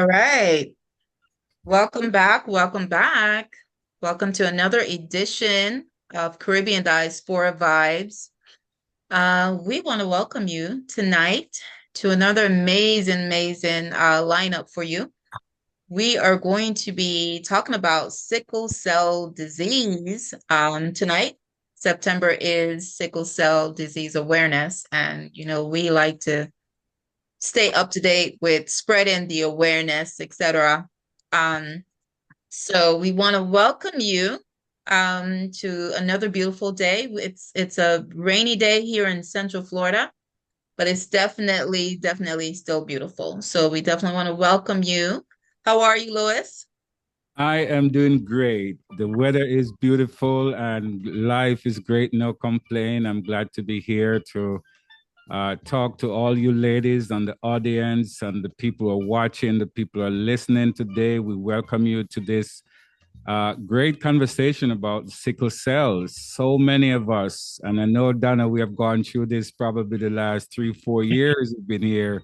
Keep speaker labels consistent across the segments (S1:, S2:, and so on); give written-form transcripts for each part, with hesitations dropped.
S1: All right. Welcome back. Welcome back. Welcome to another edition of Caribbean Diaspora Vibes. We want to welcome you tonight to another amazing lineup for you. We are going to be talking about sickle cell disease tonight. September is Sickle Cell Disease Awareness, and we like to stay up to date with spreading the awareness, etc. Um, so we want to welcome you to another beautiful day. It's a rainy day here in Central Florida, but it's definitely still beautiful. So we definitely want to welcome you. How are you, Louis?
S2: I am doing great. The weather is beautiful and life is great. No complaint. I'm glad to be here to talk to all you ladies and the audience and the people who are watching, the people who are listening today. We welcome you to this great conversation about sickle cells. So many of us, and I know, Donna, we have gone through this probably the last 3, 4 years we've been here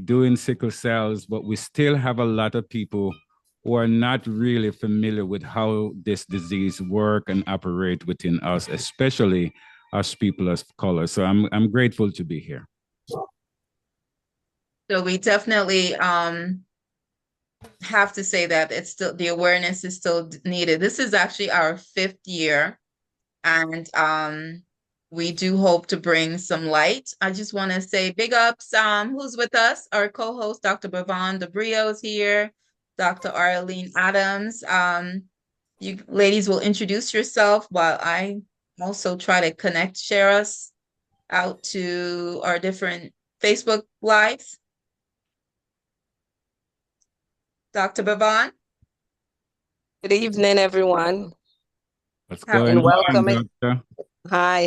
S2: doing sickle cells, but we still have a lot of people who are not really familiar with how this disease work and operate within us, especially us people of color. So I'm grateful to be here.
S1: So we definitely have to say that it's still the awareness is still needed. This is actually our fifth year, and we do hope to bring some light. I just want to say big ups. Who's with us? Our co-host, Dr. Bavon DeBrio is here. Dr. Arlene Adams. You ladies will introduce yourself while I also try to share us out to our different Facebook lives. Dr. Bavon,
S3: Good evening, everyone,
S2: What's
S1: how
S2: going
S3: and
S2: on,
S3: welcome.
S2: Doctor?
S3: Hi,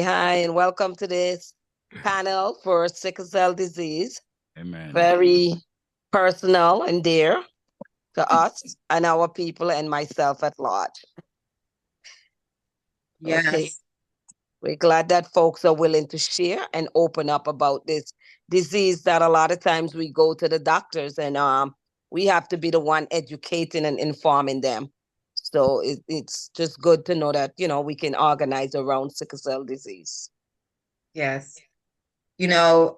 S3: and welcome to this panel for sickle cell disease.
S2: Amen.
S3: Very personal and dear to us and our people and myself at large.
S1: yes.
S3: Okay. We're glad that folks are willing to share and open up about this disease that a lot of times we go to the doctors and we have to be the one educating and informing them. So it's just good to know that, we can organize around sickle cell disease.
S1: Yes. You know,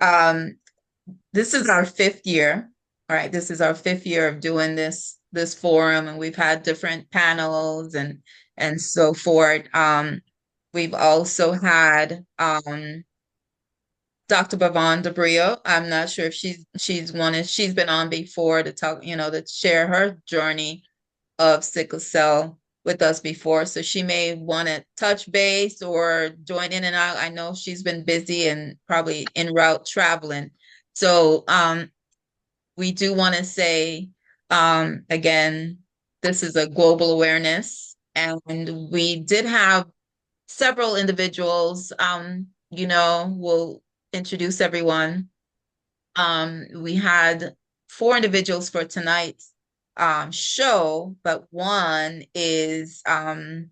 S1: this is our fifth year. All right, this is our fifth year of doing this forum, and we've had different panels and so forth. We've also had Dr. Bavon DeBrio. I'm not sure if she's been on before to talk, to share her journey of sickle cell with us before. So she may want to touch base or join in and out. I know she's been busy and probably en route traveling. So we do want to say again, this is a global awareness. And we did have several individuals, we'll introduce everyone. We had four individuals for tonight's show, but one is from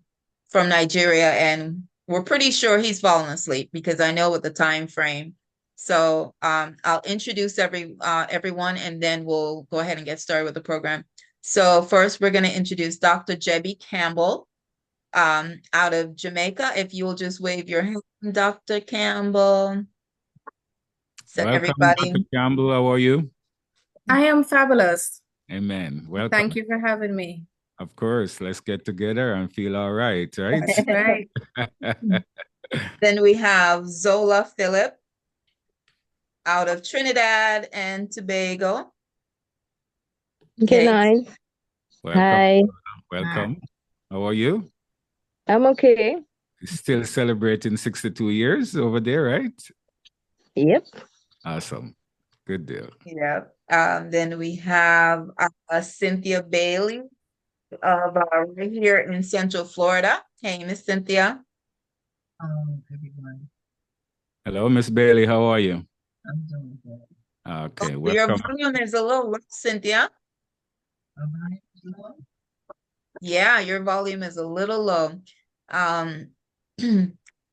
S1: Nigeria, and we're pretty sure he's fallen asleep because I know with the time frame. So I'll introduce everyone, and then we'll go ahead and get started with the program. So first, we're going to introduce Dr. Jebby Campbell out of Jamaica. If you will just wave your hand, Dr. Campbell. So
S2: Welcome,
S1: everybody.
S2: Dr. Campbell. How are you?
S4: I am fabulous.
S2: Amen. Welcome.
S4: Thank you for having me.
S2: Of course. Let's get together and feel all right, right?
S4: That's right.
S1: Then we have Zola Phillip out of Trinidad and Tobago.
S5: Good night.
S2: Welcome.
S5: Hi.
S2: Welcome. How are you?
S5: I'm okay.
S2: Still celebrating 62 years over there, right?
S5: Yep.
S2: Awesome. Good deal.
S1: Yeah. Then we have Cynthia Bailey right here in Central Florida. Hey, Miss Cynthia.
S6: Everyone.
S2: Hello, Miss Bailey. How are you?
S6: I'm doing good.
S2: Okay.
S1: Your
S2: Welcome.
S1: volume is a little low, Cynthia. Yeah, your volume is a little low.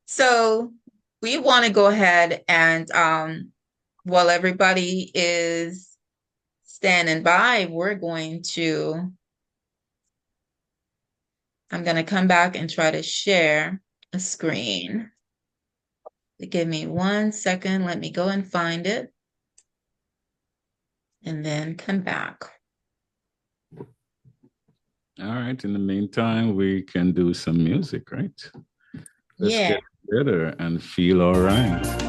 S1: So we want to go ahead and while everybody is standing by, I'm going to come back and try to share a screen. Give me 1 second. Let me go and find it and then come back.
S2: All right. In the meantime, we can do some music, right? Let's
S1: Yeah.
S2: get together and feel all right.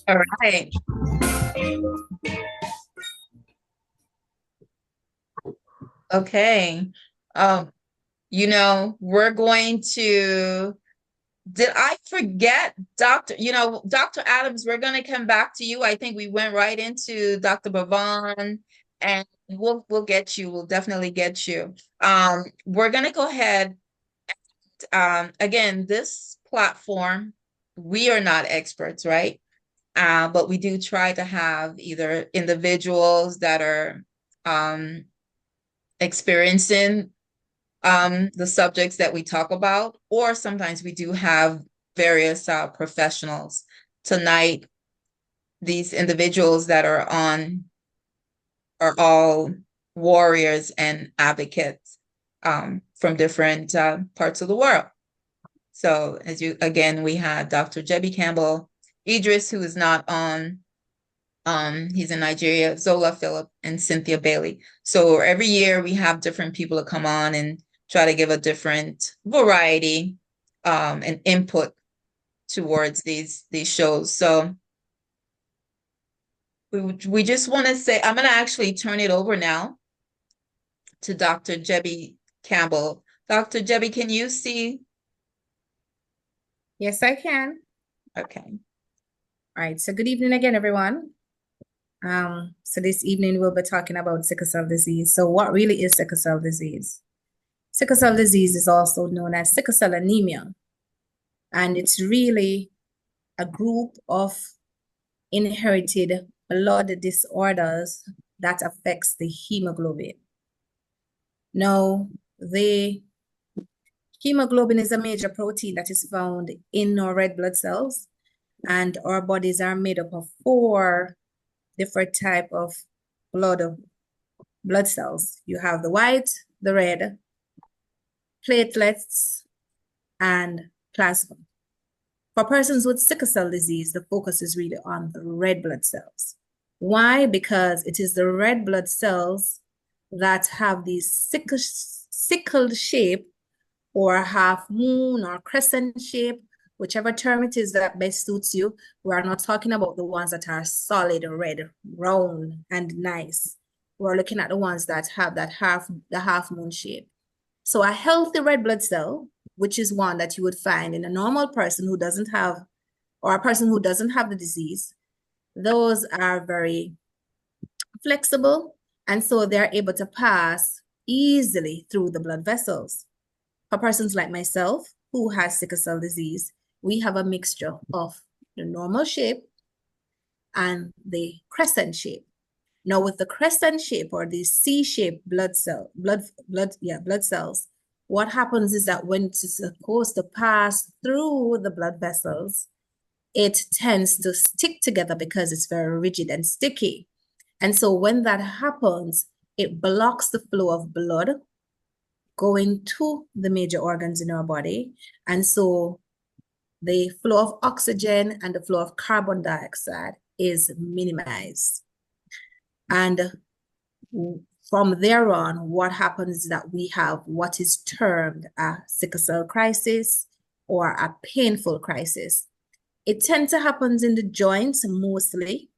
S1: All right. Okay. We're going to, did I forget Dr. Dr. Adams, we're going to come back to you. I think we went right into Dr. Bavon, and we'll get you. We'll definitely get you. We're going to go ahead. Again, this platform, we are not experts, right? But we do try to have either individuals that are experiencing the subjects that we talk about, or sometimes we do have various professionals. Tonight, these individuals that are on are all warriors and advocates from different parts of the world. So again, we had Dr. Jebby Campbell, Idris, who is not on, he's in Nigeria, Zola Phillip, and Cynthia Bailey. So every year we have different people to come on and try to give a different variety and input towards these shows. So we just want to say, I'm going to actually turn it over now to Dr. Jebby Campbell. Dr. Jebby, can you see?
S4: Yes, I can.
S1: Okay.
S4: All right. So good evening again, everyone. So this evening we'll be talking about sickle cell disease. So what really is sickle cell disease? Sickle cell disease is also known as sickle cell anemia. And it's really a group of inherited blood disorders that affects the hemoglobin. Now, the hemoglobin is a major protein that is found in our red blood cells, and our bodies are made up of 4 different types of blood cells. You have the white, the red, platelets, and plasma. For persons with sickle cell disease, the focus is really on the red blood cells. Why? Because it is the red blood cells that have these sickled shape, or half moon or crescent shape, whichever term it is that best suits you. We are not talking about the ones that are solid, red, round, and nice. We're looking at the ones that have the half moon shape. So a healthy red blood cell, which is one that you would find in a normal person who doesn't have, or a person who doesn't have the disease, those are very flexible, and so they're able to pass easily through the blood vessels. For persons like myself who has sickle cell disease, we have a mixture of the normal shape and the crescent shape. Now, with the crescent shape or the C-shaped blood cells, what happens is that when it's supposed to pass through the blood vessels, it tends to stick together because it's very rigid and sticky. And so when that happens, it blocks the flow of blood going to the major organs in our body. And so the flow of oxygen and the flow of carbon dioxide is minimized. And from there on, what happens is that we have what is termed a sickle cell crisis or a painful crisis. It tends to happen in the joints mostly.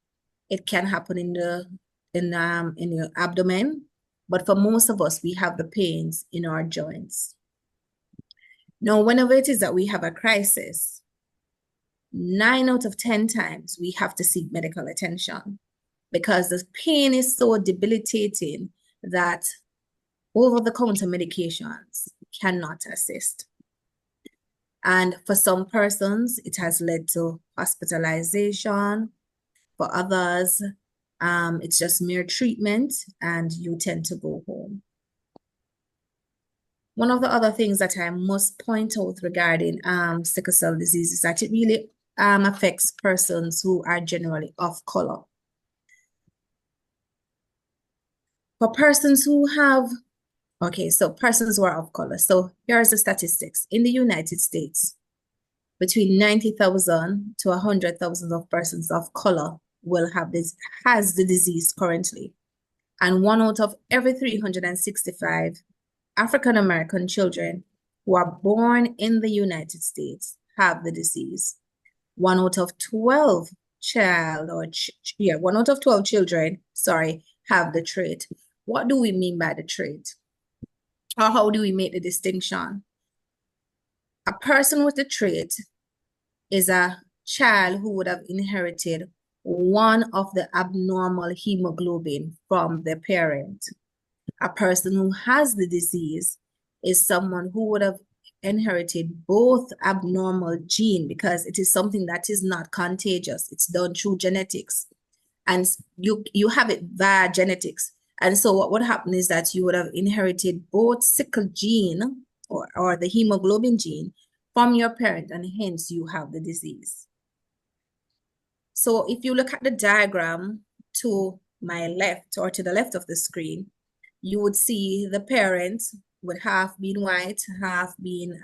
S4: It can happen in your abdomen, but for most of us, we have the pains in our joints. Now, whenever it is that we have a crisis, 9 out of 10 times we have to seek medical attention. because the pain is so debilitating that over-the-counter medications cannot assist. And for some persons, it has led to hospitalization. For others, it's just mere treatment and you tend to go home. One of the other things that I must point out regarding sickle cell disease is that it really affects persons who are generally of color. For persons who have, so persons who are of color. So here's the statistics. In the United States, between 90,000 to 100,000 of persons of color has the disease currently. And 1 out of every 365 African American children who are born in the United States have the disease. 1 out of 12 1 out of 12 children, have the trait. What do we mean by the trait? Or how do we make the distinction? A person with the trait is a child who would have inherited one of the abnormal hemoglobin from their parent. A person who has the disease is someone who would have inherited both abnormal gene, because it is something that is not contagious. It's done through genetics. And you have it via genetics. And so what would happen is that you would have inherited both sickle gene or the hemoglobin gene from your parent, and hence you have the disease. So if you look at the diagram to my left or to the left of the screen, you would see the parent with half being white, half being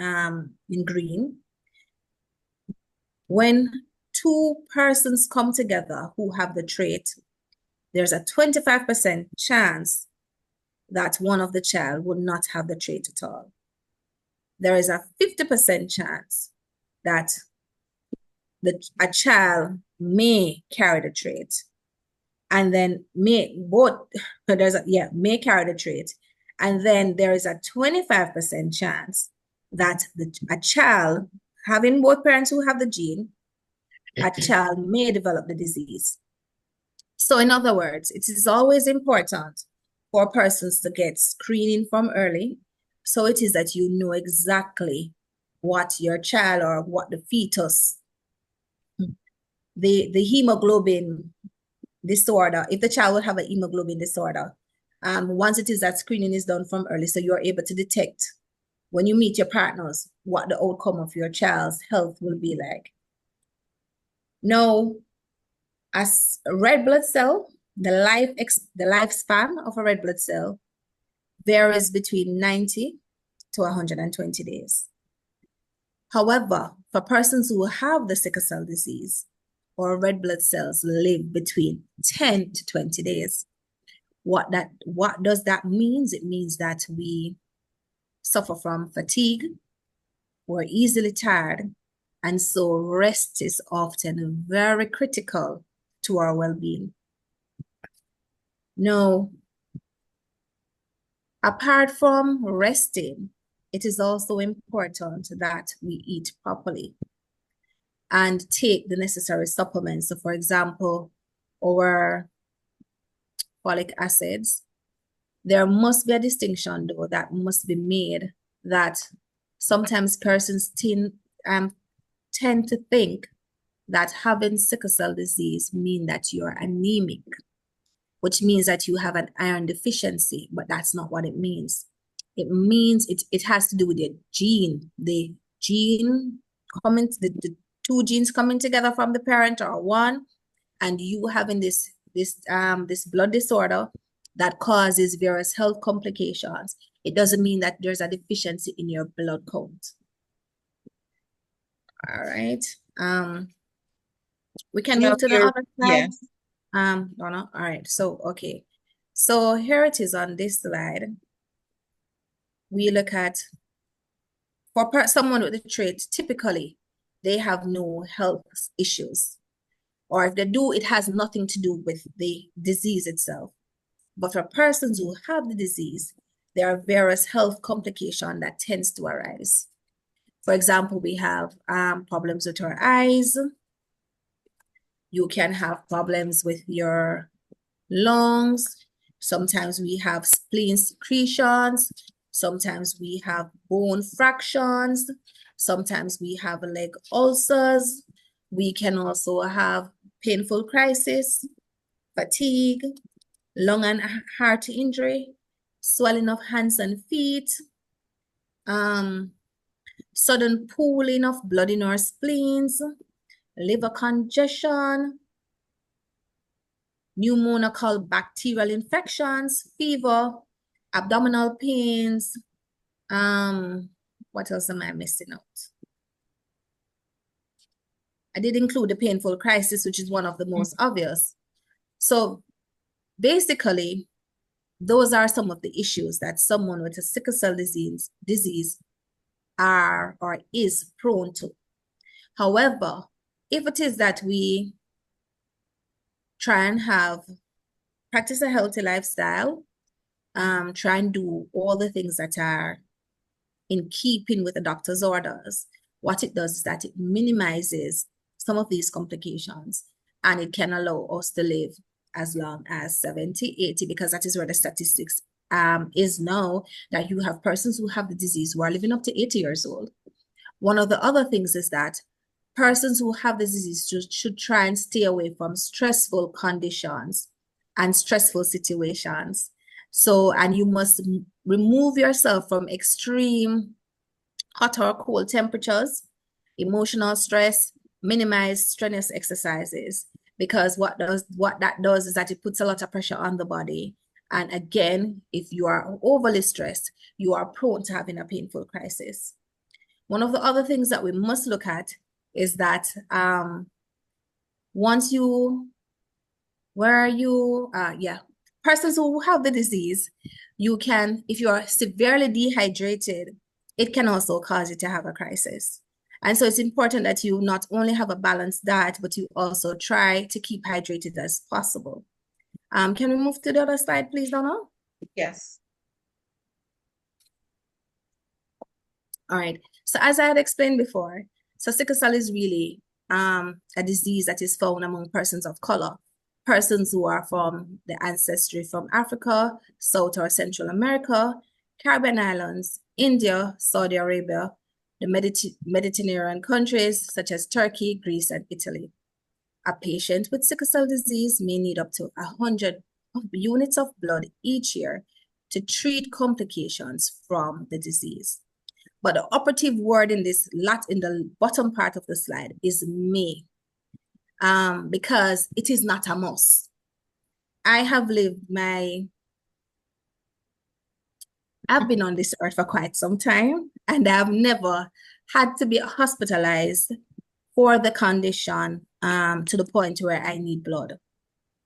S4: in green. When two persons come together who have the trait, there's a 25% chance that one of the child would not have the trait at all. There is a 50% chance that a child may carry the trait, and then may carry the trait, and then there is a 25% chance that a child having both parents who have the gene, a child may develop the disease. So in other words, it is always important for persons to get screening from early, so it is that you know exactly what your child or what the fetus, the hemoglobin disorder, if the child will have a hemoglobin disorder, once it is that screening is done from early, so you're able to detect when you meet your partners what the outcome of your child's health will be like. Now, as a red blood cell, the lifespan of a red blood cell varies between 90 to 120 days. However, for persons who have the sickle cell disease, or red blood cells live between 10 to 20 days. What does that mean? It means that we suffer from fatigue, we're easily tired, and so rest is often very critical to our well-being. Now, apart from resting, it is also important that we eat properly and take the necessary supplements. So for example, our folic acids, there must be a distinction though that must be made, that sometimes persons tend to think that having sickle cell disease means that you're anemic, which means that you have an iron deficiency, but that's not what it means. It means it has to do with your gene. The two genes coming together from the parent are one, and you having this blood disorder that causes various health complications. It doesn't mean that there's a deficiency in your blood count. All right. We can move to the other slide.
S1: Yes.
S4: Donna. All right. So, okay. So here it is on this slide. We look at, for someone with the trait, typically they have no health issues. Or if they do, it has nothing to do with the disease itself. But for persons who have the disease, there are various health complications that tends to arise. For example, we have problems with our eyes. You can have problems with your lungs. Sometimes we have spleen secretions. Sometimes we have bone fractions. Sometimes we have leg ulcers. We can also have painful crisis, fatigue, lung and heart injury, swelling of hands and feet, sudden pooling of blood in our spleens, liver congestion, pneumococcal bacterial infections, fever, abdominal pains. What else am I missing out? I did include the painful crisis, which is one of the most obvious. So basically, those are some of the issues that someone with a sickle cell disease are or is prone to. However, if it is that we try and practice a healthy lifestyle, try and do all the things that are in keeping with the doctor's orders, what it does is that it minimizes some of these complications, and it can allow us to live as long as 70, 80, because that is where the statistics is now, that you have persons who have the disease who are living up to 80 years old. One of the other things is that persons who have the disease should try and stay away from stressful conditions and stressful situations. So, and you must remove yourself from extreme hot or cold temperatures, emotional stress, minimize strenuous exercises, because what that does is that it puts a lot of pressure on the body. And again, if you are overly stressed, you are prone to having a painful crisis. One of the other things that we must look at is that persons who have the disease, you can, if you are severely dehydrated, it can also cause you to have a crisis. And so it's important that you not only have a balanced diet, but you also try to keep hydrated as possible. Can we move to the other slide, please, Donna?
S1: Yes.
S4: All right. So as I had explained before, so sickle cell is really a disease that is found among persons of color, persons who are from the ancestry from Africa, South or Central America, Caribbean islands, India, Saudi Arabia, the Mediterranean countries such as Turkey, Greece, and Italy. A patient with sickle cell disease may need up to 100 units of blood each year to treat complications from the disease. But the operative word in the bottom part of the slide is may, because it is not a must. I've been on this earth for quite some time, and I've never had to be hospitalized for the condition to the point where I need blood.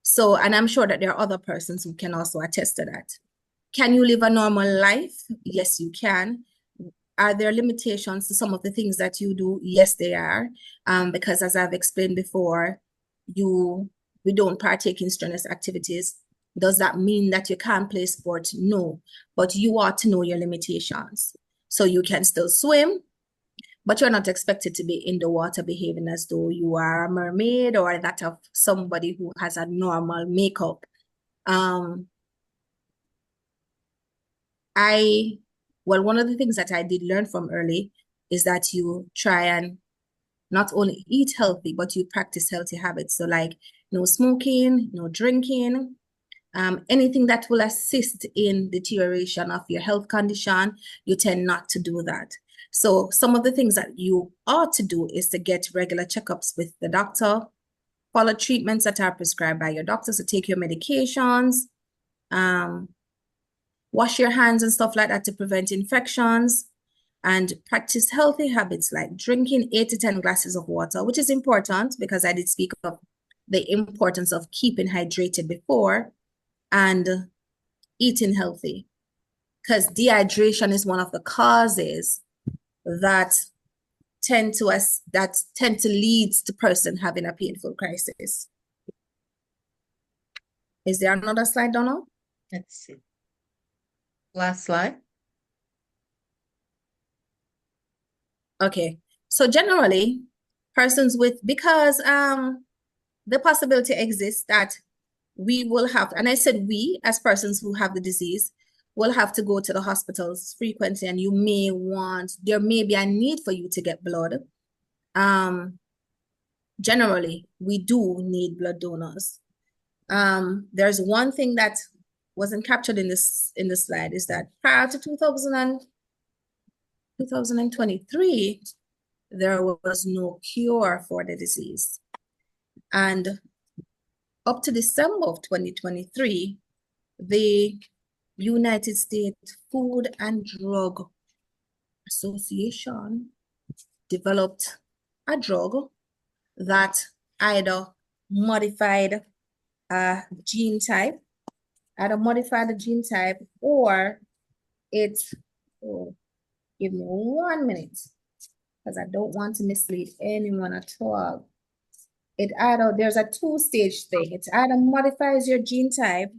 S4: So, and I'm sure that there are other persons who can also attest to that. Can you live a normal life? Yes, you can. Are there limitations to some of the things that you do? Yes, there are. Because as I've explained before, we don't partake in strenuous activities. Does that mean that you can't play sport? No, but you ought to know your limitations. So you can still swim, but you're not expected to be in the water behaving as though you are a mermaid or that of somebody who has a normal makeup. One of the things that I did learn from early is that you try and not only eat healthy, but you practice healthy habits. So like no smoking, no drinking, anything that will assist in deterioration of your health condition, you tend not to do that. So some of the things that you ought to do is to get regular checkups with the doctor, follow treatments that are prescribed by your doctor, so take your medications, wash your hands and stuff like that to prevent infections, and practice healthy habits like drinking 8 to 10 glasses of water, which is important because I did speak of the importance of keeping hydrated before, and eating healthy, because dehydration is one of the causes that tend to lead to person having a painful crisis. Is there another slide, Donna?
S1: Let's see. Last slide.
S4: Okay, so generally, persons with, because the possibility exists that we will have, and I said we, as persons who have the disease, will have to go to the hospitals frequently, and there may be a need for you to get blood. Generally, we do need blood donors. There's one thing that wasn't captured in the slide, is that prior to 2023, there was no cure for the disease. And up to December of 2023, the United States Food and Drug Association developed a drug that either modified a gene type, or it, give me 1 minute, because I don't want to mislead anyone at all. There's a two-stage thing. It either modifies your gene type,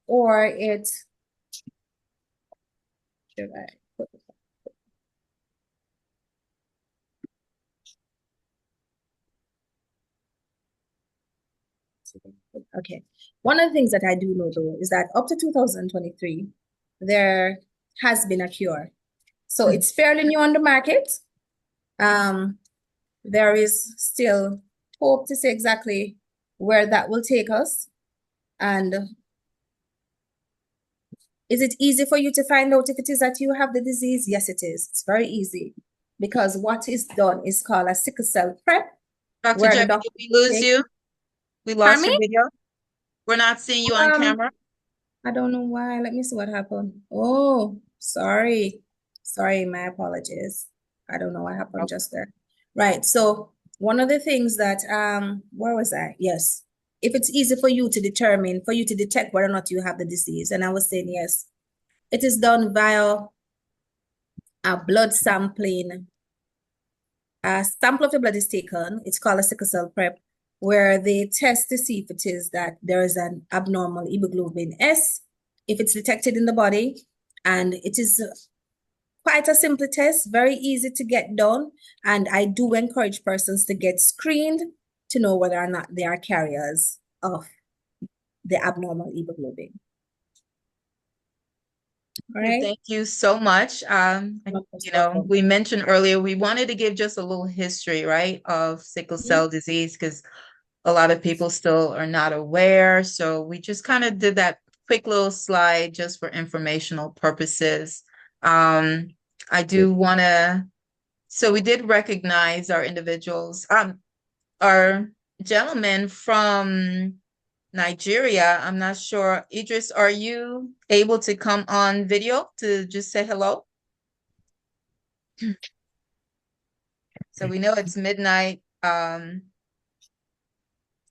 S4: or it, should I put it? Okay. One of the things that I do know, though, is that up to 2023, there has been a cure. So it's fairly new on the market. There is still hope to say exactly where that will take us. And is it easy for you to find out if it is that you have the disease? Yes, it is. It's very easy, because what is done is called a sickle cell prep.
S1: Dr. Jeff, did we lose you? We lost your video. We're not seeing you on camera.
S4: I don't know why. Let me see what happened. Oh, sorry. Sorry, my apologies. I don't know what happened just there. Right. So one of the things that, where was I? Yes. If it's easy for you to detect whether or not you have the disease. And I was saying, yes, it is done via a blood sampling. A sample of the blood is taken. It's called a sickle cell prep, where they test to see if it is that there is an abnormal hemoglobin S, if it's detected in the body. And it is quite a simple test, very easy to get done. And I do encourage persons to get screened to know whether or not they are carriers of the abnormal hemoglobin. All right.
S1: Thank you so much. We mentioned earlier, we wanted to give just a little history, right, of sickle cell disease, because a lot of people still are not aware. So we just kind of did that quick little slide just for informational purposes. I do want to, so we did recognize our individuals, our gentleman from Nigeria. I'm not sure. Idris, are you able to come on video to just say hello? So we know it's midnight in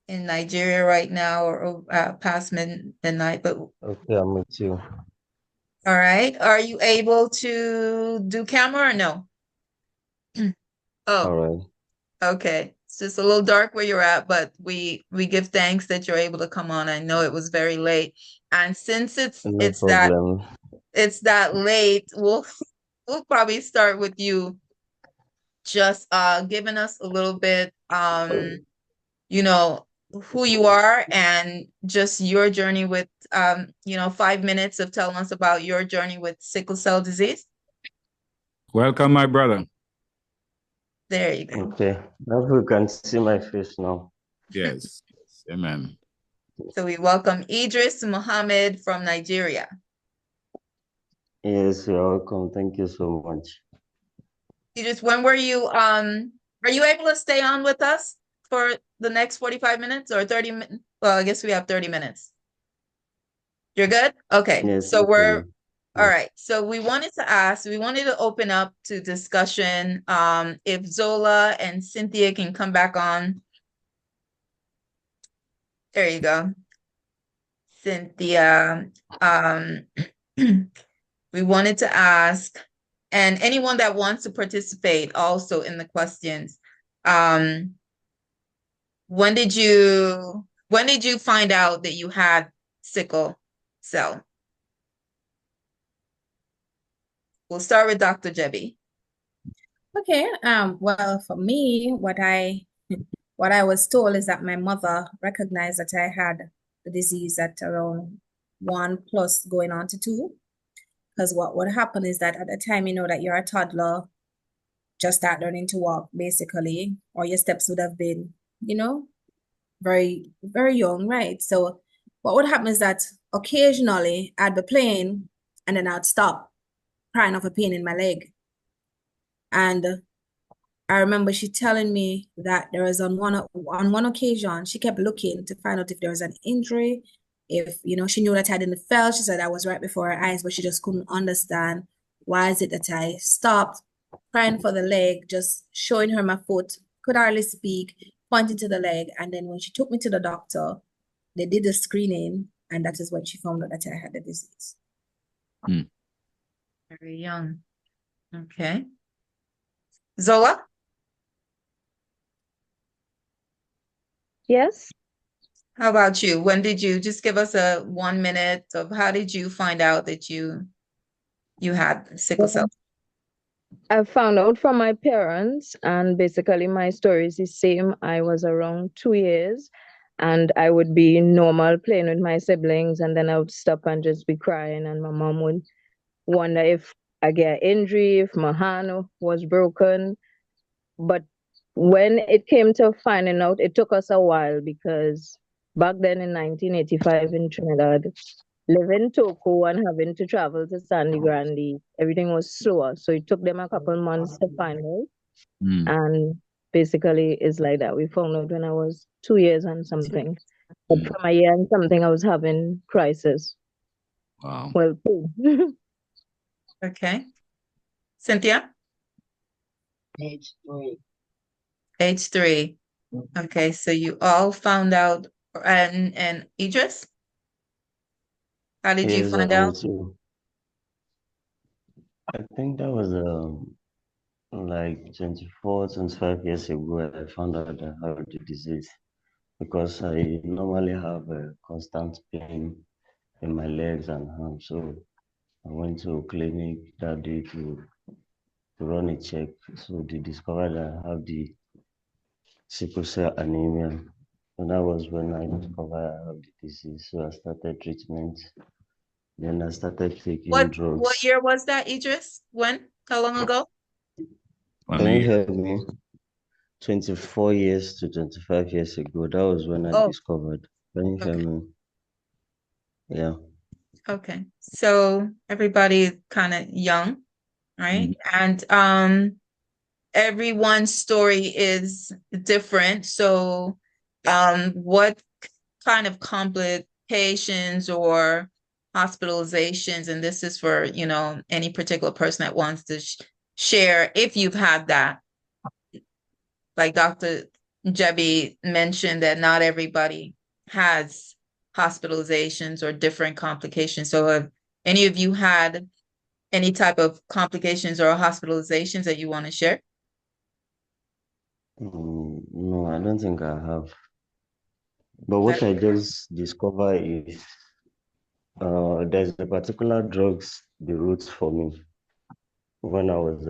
S1: Nigeria right now, or past midnight, but
S7: okay, I'm with you.
S1: All right. Are you able to do camera or no?
S7: All right.
S1: Okay. It's just a little dark where you're at, but we give thanks that you're able to come on. I know it was very late, and since it's that late, we'll probably start with you just giving us a little bit who you are and just your journey with 5 minutes of telling us about your journey with sickle cell disease.
S2: Welcome, my brother.
S1: There you go.
S7: Okay, now you can see my face now.
S2: Yes, amen.
S1: So we welcome Idris Muhammad from Nigeria.
S7: Yes, you're welcome. Thank you so much.
S1: Idris, when were you are you able to stay on with us for the next 45 minutes or 30 minutes? Well, I guess we have 30 minutes. You're good? Okay.
S7: Yes,
S1: So
S7: okay.
S1: all right. So we wanted to open up to discussion. If Zola and Cynthia can come back on. There you go. Cynthia, we wanted to ask, and anyone that wants to participate also in the questions, when did you find out that you had sickle cell? We'll start with Dr. Jebi.
S4: Okay. Well, for me, what I was told is that my mother recognized that I had the disease at around 1+ going on to 2. Because what would happen is that at the time, that you're a toddler, just start learning to walk, basically, or your steps would have been, very, very young, right? So what would happen is that occasionally I'd be playing and then I'd stop crying of a pain in my leg. And I remember she telling me that there was on one occasion, she kept looking to find out if there was an injury, if, she knew that I didn't fell. She said I was right before her eyes, but she just couldn't understand why is it that I stopped crying for the leg, just showing her my foot, could hardly speak, pointing to the leg. And then when she took me to the doctor, they did the screening, and that is when she found out that I had the disease.
S1: Very young. Okay. Zola?
S5: Yes.
S1: How about you? When did you just give us a 1 minute of how did you find out that you had sickle cell?
S5: I found out from my parents, and basically my story is the same. I was around 2 years, and I would be normal playing with my siblings, and then I would stop and just be crying, and my mom would wonder if I get injury, if my hand was broken. But when it came to finding out, it took us a while because back then in 1985 in Trinidad, living Toco and having to travel to Sandy Grande, everything was slower. So it took them a couple months to find out. And basically it's like that. We found out when I was 2 years and something. But from a year and something, I was having crisis.
S2: Wow.
S5: Well, 2.
S1: Okay. Cynthia?
S6: Age 3.
S1: Age 3. Okay, so you all found out, and Idris? How did you
S7: Yes,
S1: find
S7: me
S1: out?
S7: too. I think that was like 24, 25 years ago. I found out I had the disease because I normally have a constant pain in my legs and arms. So I went to a clinic that day to run a check. So they discovered I have the sickle cell anemia. And that was when I discovered I have the disease. So I started treatment. Then I started taking
S1: What
S7: drugs.
S1: year was that, Idris? When? How long ago?
S7: Can you hear me? 24 years to 25 years ago. That was when I
S1: Oh,
S7: discovered. Can you hear
S1: okay.
S7: me? Yeah.
S1: Okay. So everybody kind of young, right? And everyone's story is different. So what kind of complications or hospitalizations, and this is for, any particular person that wants to share if you've had that. Like Dr. Jebi mentioned that not everybody has hospitalizations or different complications. So have any of you had any type of complications or hospitalizations that you want to share?
S7: No, I don't think I have. But what I just discovered is there's a particular drugs they wrote for me when I was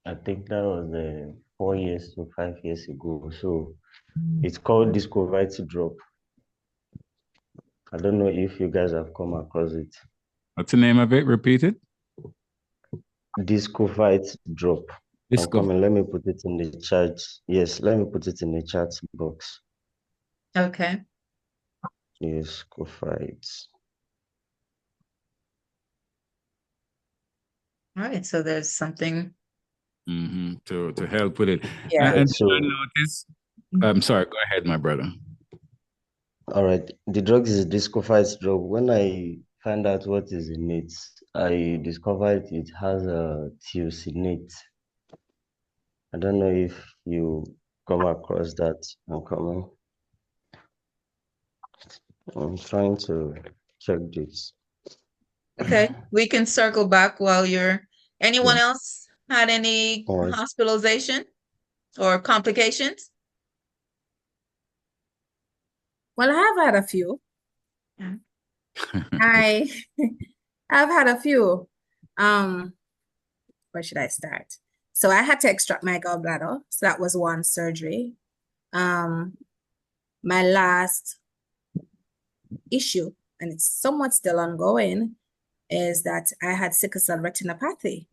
S7: I think that was 4 years to 5 years ago. So it's called Discovite drop. I don't know if you guys have come across it.
S2: What's the name of it? Repeat it.
S7: Discovite drop. I'm coming. Let me put it in the chat. Yes, let me put it in the chat box.
S1: Okay.
S7: Yes, Discovite.
S1: All right. So there's something
S2: to help with it.
S1: Yeah.
S2: And
S7: So,
S2: I notice, I'm sorry, go ahead, my brother.
S7: All right. The drug is a Discovite drug. When I find out what is in it, I discovered it has a thiosinate. I don't know if you come across that. I'm trying to check this.
S1: Okay. We can circle back while you're. Anyone else had any hospitalization or complications?
S4: Well, I have had a few. I've had a few. Where should I start? So I had to extract my gallbladder. So that was one surgery. My last issue, and it's somewhat still ongoing, is that I had sickle cell retinopathy.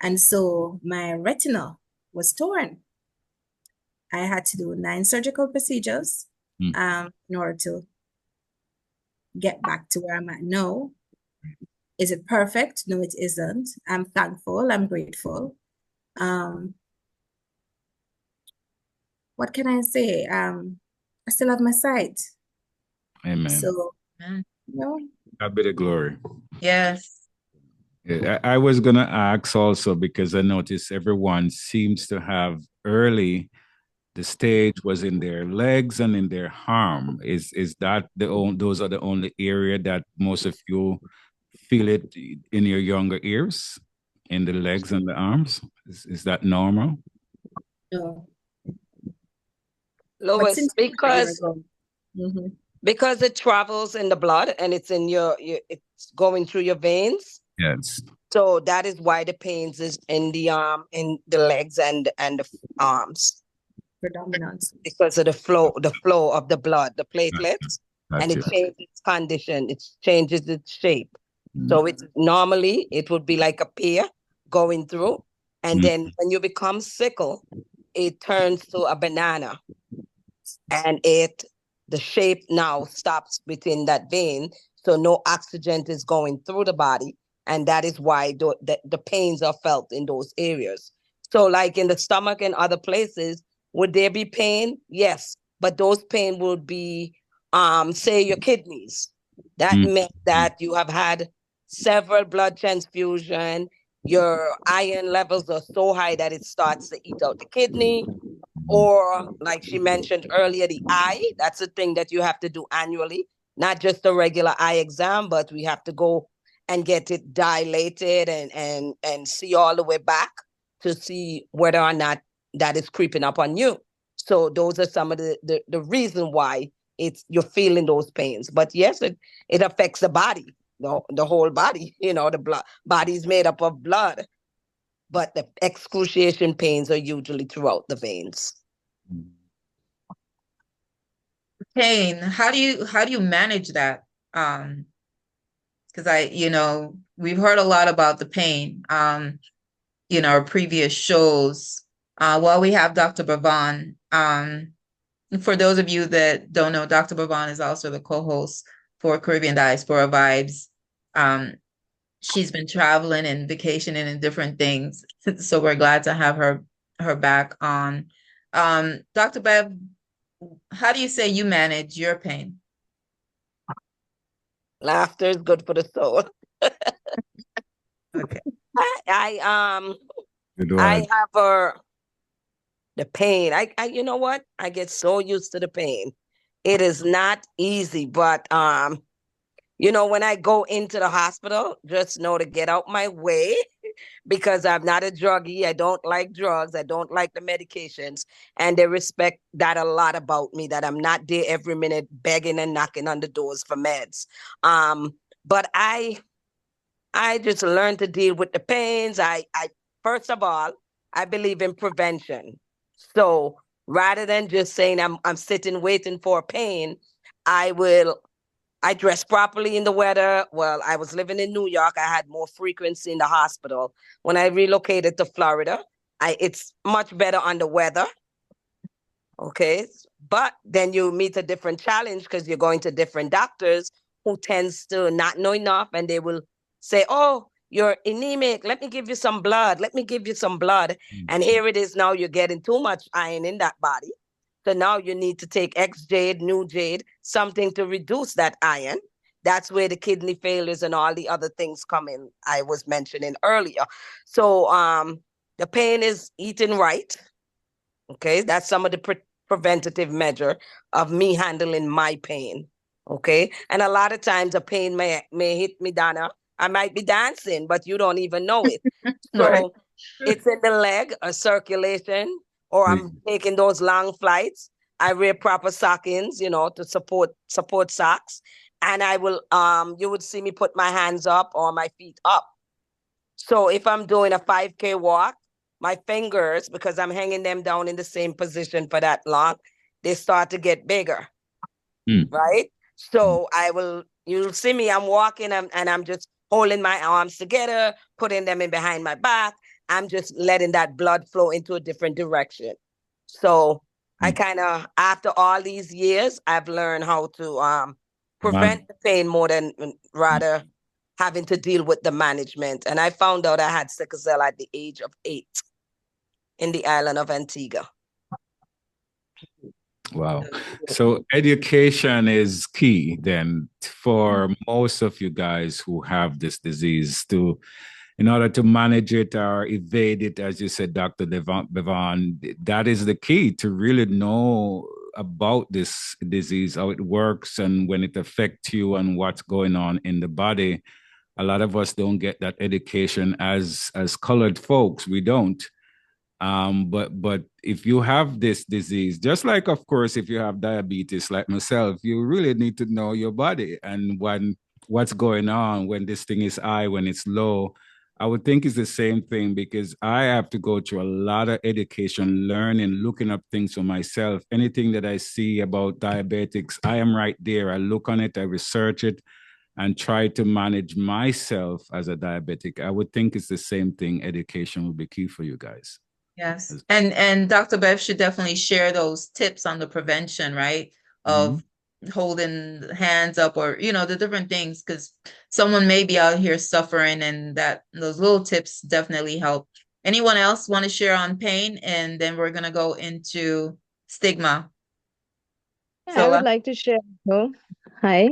S4: And so my retina was torn. I had to do 9 surgical procedures in order to get back to where I'm at now. Is it perfect? No, it isn't. I'm thankful. I'm grateful. What can I say? I still have my sight.
S2: Amen.
S4: So,
S1: Amen.
S2: God be the glory.
S1: Yes.
S2: I was going to ask also, because I noticed everyone seems to have early, the stage was in their legs and in their arm. Is that those are the only area that most of you feel it in your younger years, in the legs and the arms? Is that normal?
S4: No.
S3: Lois,
S4: Mm-hmm.
S3: because it travels in the blood and it's in it's going through your veins.
S2: Yes.
S3: So that is why the pains is in the legs and the arms.
S4: Predominant.
S3: Because of the flow of the blood, the platelets, and it changes its condition, it changes its shape. So it normally it would be like a pear going through, and then when you become sickle, it turns to a banana, and the shape now stops within that vein, so no oxygen is going through the body, and that is why the pains are felt in those areas. So like in the stomach and other places, would there be pain? Yes, but those pain would be, say your kidneys. That meant that you have had several blood transfusion, your iron levels are so high that it starts to eat out the kidney. Or like she mentioned earlier, the eye, that's a thing that you have to do annually, not just a regular eye exam, but we have to go and get it dilated and see all the way back to see whether or not that is creeping up on you. So those are some of the reason why you're feeling those pains. But yes, it affects the body, the whole body. The body is made up of blood, but the excruciation pains are usually throughout the veins.
S1: Pain, how do you manage that? Because we've heard a lot about the pain in our previous shows. While we have Dr. Bavon, for those of you that don't know, Dr. Bavon is also the co-host for Caribbean Diaspora Vibes. She's been traveling and vacationing and different things, so we're glad to have her back on. Dr. Bev, how do you say you manage your pain?
S3: Laughter is good for the soul.
S1: Okay.
S3: I have the pain. You know what? I get so used to the pain. It is not easy, but when I go into the hospital, just know to get out my way because I'm not a druggie. I don't like drugs. I don't like the medications. And they respect that a lot about me, that I'm not there every minute begging and knocking on the doors for meds. But I just learned to deal with the pains. I first of all, I believe in prevention. So rather than just saying I'm sitting waiting for pain, I dress properly in the weather. Well, I was living in New York. I had more frequency in the hospital. When I relocated to Florida, it's much better on the weather. Okay. But then you meet a different challenge because you're going to different doctors who tends to not know enough, and they will say, oh, you're anemic. Let me give you some blood. Let me give you some blood. And here it is now, you're getting too much iron in that body. So now you need to take X-Jade, New Jade, something to reduce that iron. That's where the kidney failures and all the other things come in, I was mentioning earlier. So the pain is eating right. Okay, that's some of the preventative measure of me handling my pain. Okay, and a lot of times the pain may hit me, Donna. I might be dancing, but you don't even know it. So
S1: Right.
S3: It's in the leg, a circulation, or I'm taking those long flights. I wear proper stockings, to support socks. And I will, you would see me put my hands up or my feet up. So if I'm doing a 5K walk, my fingers, because I'm hanging them down in the same position for that long, they start to get bigger, right? So you'll see me, I'm walking and I'm just holding my arms together, putting them in behind my back. I'm just letting that blood flow into a different direction. So I kind of, after all these years, I've learned how to prevent the pain more than rather having to deal with the management. And I found out I had sickle cell at the age of 8 in the island of Antigua.
S2: Wow. So education is key then for most of you guys who have this disease in order to manage it or evade it, as you said, Dr. Bevan, that is the key to really know about this disease, how it works and when it affects you and what's going on in the body. A lot of us don't get that education as colored folks. We don't. But if you have this disease, just like, of course, if you have diabetes like myself, you really need to know your body and what's going on when this thing is high, when it's low. I would think it's the same thing because I have to go through a lot of education, learning, looking up things for myself. Anything that I see about diabetics, I am right there. I look on it, I research it, and try to manage myself as a diabetic. I would think it's the same thing. Education would be key for you guys.
S1: Yes. And Dr. Bev should definitely share those tips on the prevention, right? Of holding hands up or, the different things, because someone may be out here suffering and that those little tips definitely help. Anyone else want to share on pain? And then we're going to go into stigma.
S5: I would like to share. Hi.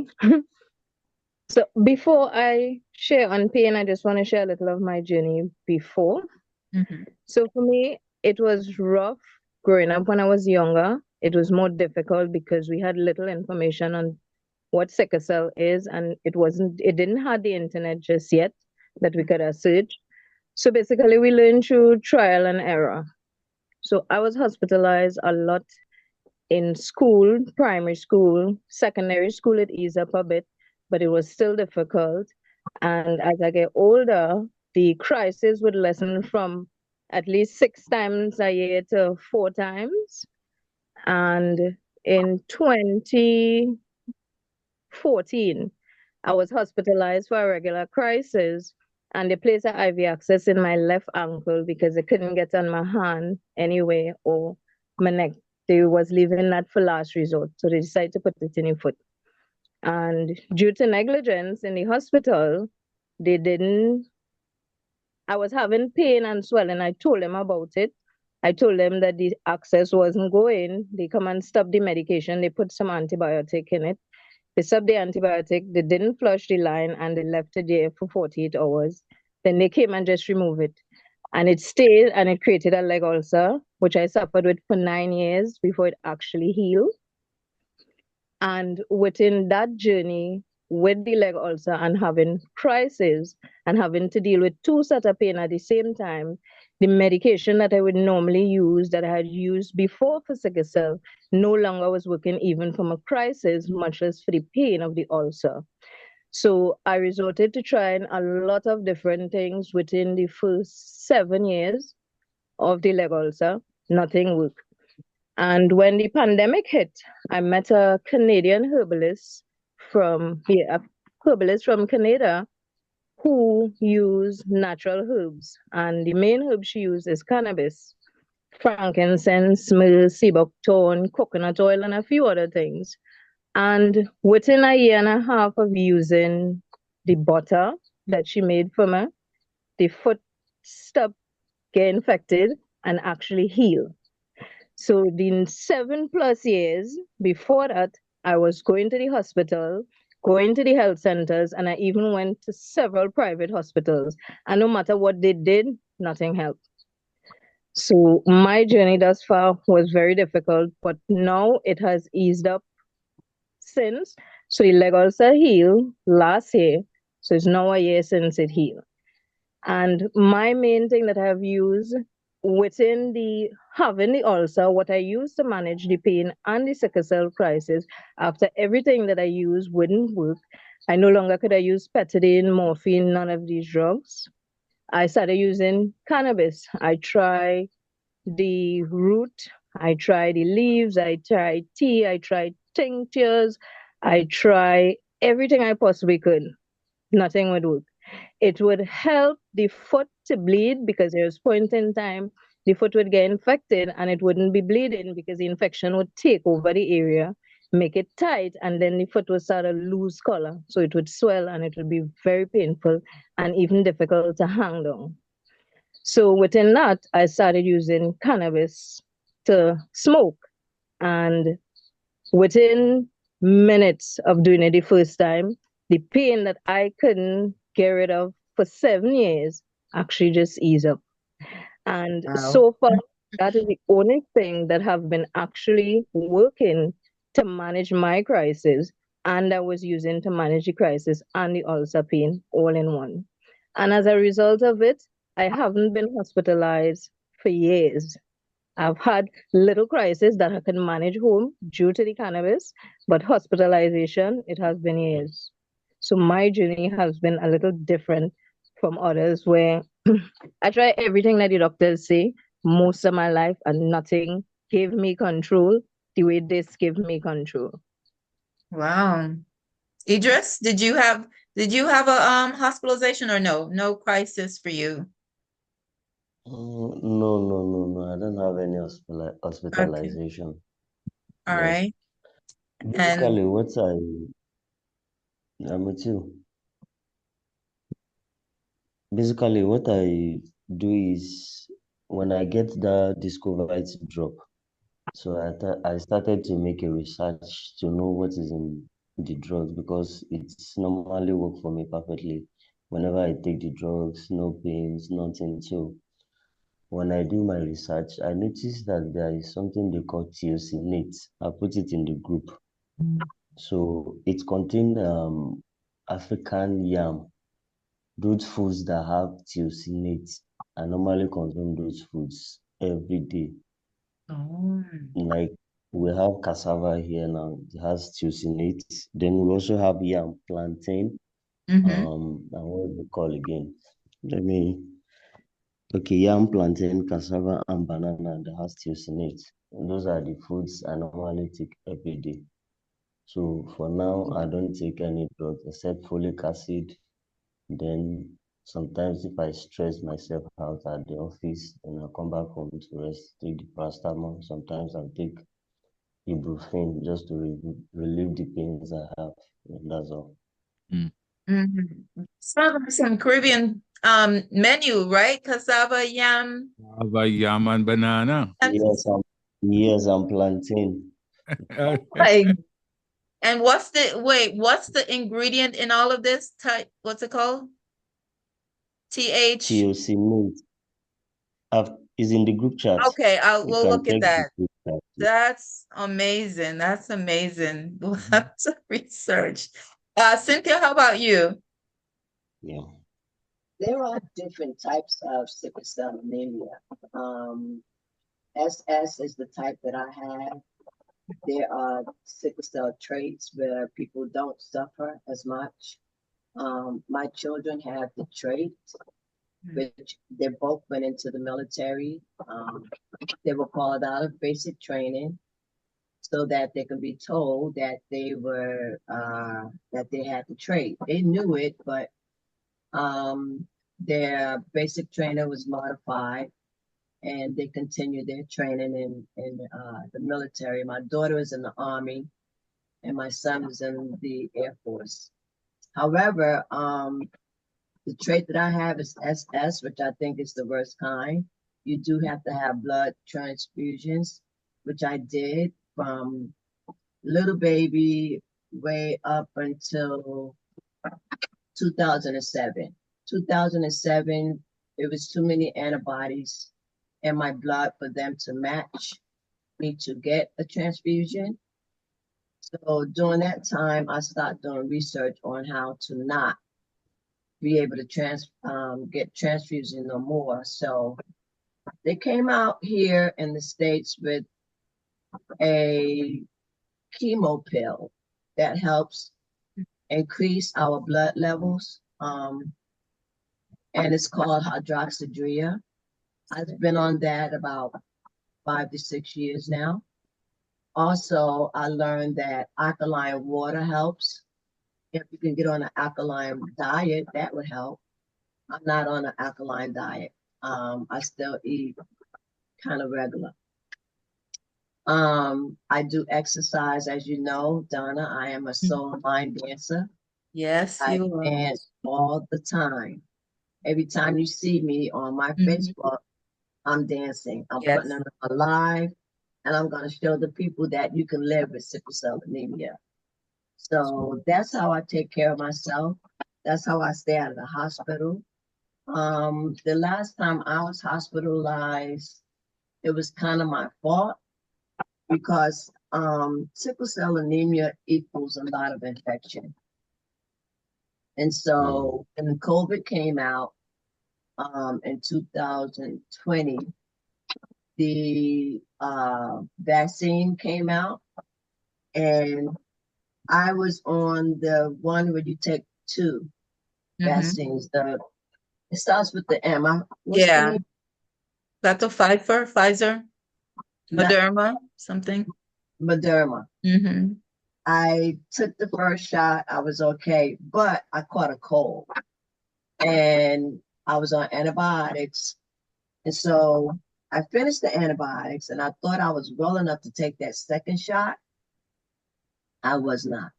S5: So before I share on pain, I just want to share a little of my journey before. So for me, it was rough growing up when I was younger. It was more difficult because we had little information on what sickle cell is, and it didn't have the internet just yet that we could search. So basically we learned through trial and error. So I was hospitalized a lot in school, primary school, secondary school, it eased up a bit, but it was still difficult. And as I get older, the crisis would lessen from at least 6 times a year to 4 times. And in 2014, I was hospitalized for a regular crisis, and they placed an IV access in my left ankle because they couldn't get on my hand anyway or my neck. They was leaving that for last resort, so they decided to put it in your foot. And due to negligence in the hospital, I was having pain and swelling. I told them about it. I told them that the access wasn't going. They come and stop the medication. They put some antibiotic in it. They stopped the antibiotic. They didn't flush the line and they left it there for 48 hours. Then they came and just removed it. And it stayed and it created a leg ulcer, which I suffered with for 9 years before it actually healed. And within that journey, with the leg ulcer and having crisis and having to deal with 2 sets of pain at the same time, the medication that I would normally use, that I had used before for sickle cell, no longer was working even from a crisis, much less for the pain of the ulcer. So I resorted to trying a lot of different things within the first 7 years of the leg ulcer. Nothing worked. And when the pandemic hit, I met a Canadian herbalist from Canada who used natural herbs. And the main herb she used is cannabis, frankincense, myrrh, sea buckthorn, coconut oil, and a few other things. And within a year and a half of using the butter that she made for me, the foot stopped getting infected and actually healed. So the 7+ years before that, I was going to the hospital, going to the health centers, and I even went to several private hospitals. And no matter what they did, nothing helped. So my journey thus far was very difficult, but now it has eased up since. So the leg ulcer healed last year. So it's now a year since it healed. And my main thing that I have used within having the ulcer, what I use to manage the pain and the sickle cell crisis, after everything that I used wouldn't work, I no longer could I use petadine, morphine, none of these drugs. I started using cannabis. I tried the root, I tried the leaves, I tried tea, I tried tinctures, I try everything I possibly could. Nothing would work. It would help the foot to bleed because there was point in time the foot would get infected and it wouldn't be bleeding because the infection would take over the area, make it tight, and then the foot would start to lose color. So it would swell and it would be very painful and even difficult to hang down. So within that, I started using cannabis to smoke. And within minutes of doing it the first time, the pain that I couldn't get rid of for 7 years actually just eased up. And
S1: Wow.
S5: so far, that is the only thing that have been actually working to manage my crisis, and I was using to manage the crisis and the ulcer pain all in one. And as a result of it, I haven't been hospitalized for years. I've had little crisis that I can manage home due to the cannabis, but hospitalization, it has been years. So my journey has been a little different from others where I try everything that the doctors say most of my life and nothing gave me control the way this gave me control.
S1: Wow. Idris, did you have a hospitalization or no? No crisis for you.
S7: No. I don't have any
S1: Okay.
S7: hospitalization.
S1: All
S7: Yes.
S1: right. And
S7: Basically, I'm with you. Basically, what I do is when I get the discovered drop, so I started to make a research to know what is in the drugs because it's normally work for me perfectly. Whenever I take the drugs, no pains, nothing. So when I do my research, I noticed that there is something they call tiosinate. I put it in the group. So it contains African yam, those foods that have tiosinate. I normally consume those foods every day.
S1: oh.
S7: Like we have cassava here now, it has tiosinate. Then we also have yam, plantain,
S1: Mm-hmm.
S7: and what is it called again? Let me Okay, yam, plantain, cassava, and banana that has tiosinate. And those are the foods I normally take every day. So for now, I don't take any drugs except folic acid. Then sometimes if I stress myself out at the office, then I come back home to rest, take the paracetamol. Sometimes I'll take ibuprofen just to relieve the pains I have. And that's all.
S1: Mm-hmm. Sounds like some Caribbean menu, right? Cassava, yam.
S2: Have yam and banana.
S7: Yes, I'm plantain.
S1: Like, and what's the ingredient in all of this? Type, what's it called? TH.
S7: Tiosinate. Is in the group chat.
S1: Okay,
S7: You
S1: we'll
S7: can
S1: look at
S7: check the
S1: that.
S7: group chat.
S1: That's amazing. That's amazing. We'll have to research. Cynthia, how about you?
S7: Yeah.
S6: There are different types of sickle cell anemia. SS is the type that I have. There are sickle cell traits where people don't suffer as much. My children have the trait, which they both went into the military. They were called out of basic training so that they could be told that they were that they had the trait. They knew it, but their basic trainer was modified and they continued their training in the military. My daughter is in the Army and my son is in the Air Force. However, the trait that I have is SS, which I think is the worst kind. You do have to have blood transfusions, which I did from little baby way up until 2007. 2007, it was too many antibodies in my blood for them to match me to get a transfusion. So during that time, I started doing research on how to not be able to get transfusion no more. So they came out here in the States with a chemo pill that helps increase our blood levels. And it's called hydroxydria. I've been on that about 5 to 6 years now. Also, I learned that alkaline water helps. If you can get on an alkaline diet, that would help. I'm not on an alkaline diet. I still eat kind of regular. I do exercise, as you know, Donna. I am a soul mind dancer.
S1: Yes,
S6: I
S1: you are.
S6: dance all the time. Every time you see me on my Facebook, I'm dancing. I'm putting it on live, and I'm going to show the people that you can live with sickle cell anemia. So that's how I take care of myself. That's how I stay out of the hospital. The last time I was hospitalized, it was kind of my fault because sickle cell anemia equals a lot of infection. And so when COVID came out in 2020, the vaccine came out, and I was on the one where you take two vaccines. It starts with the M. What's the name?
S1: That's a Pfizer, Moderna, something.
S6: Moderna. I took the first shot. I was okay, but I caught a cold, and I was on antibiotics. And so I finished the antibiotics, and I thought I was well enough to take that second shot. I was not.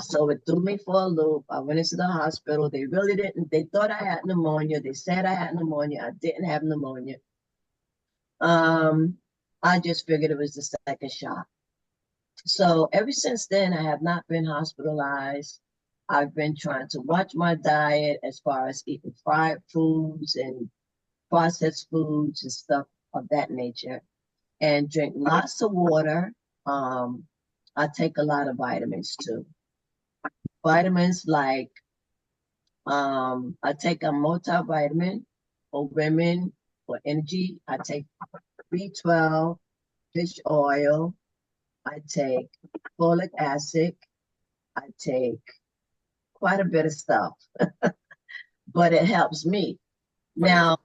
S6: So it threw me for a loop. I went into the hospital. They really didn't. They thought I had pneumonia. They said I had pneumonia. I didn't have pneumonia. I just figured it was the second shot. So ever since then, I have not been hospitalized. I've been trying to watch my diet as far as eating fried foods and processed foods and stuff of that nature, and drink lots of water. I take a lot of vitamins too. Vitamins like I take a multivitamin for women for energy. I take B12, fish oil. I take folic acid. I take quite a bit of stuff, but it helps me. Now,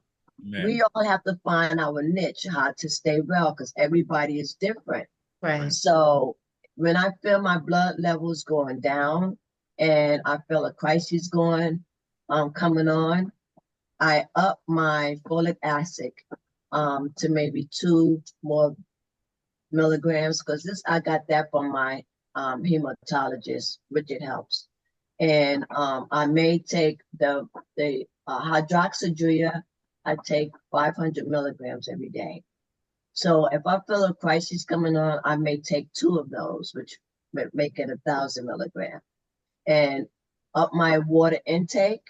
S6: we all have to find our niche, how to stay well, because everybody is different.
S1: Right.
S6: So when I feel my blood levels going down and I feel a crisis coming on, I up my folic acid to maybe 2 more milligrams, because I got that from my hematologist, which it helps. And I may take the hydroxyurea. I take 500 milligrams every day. So if I feel a crisis coming on, I may take 2 of those, which would make it 1,000 milligrams. And up my water intake,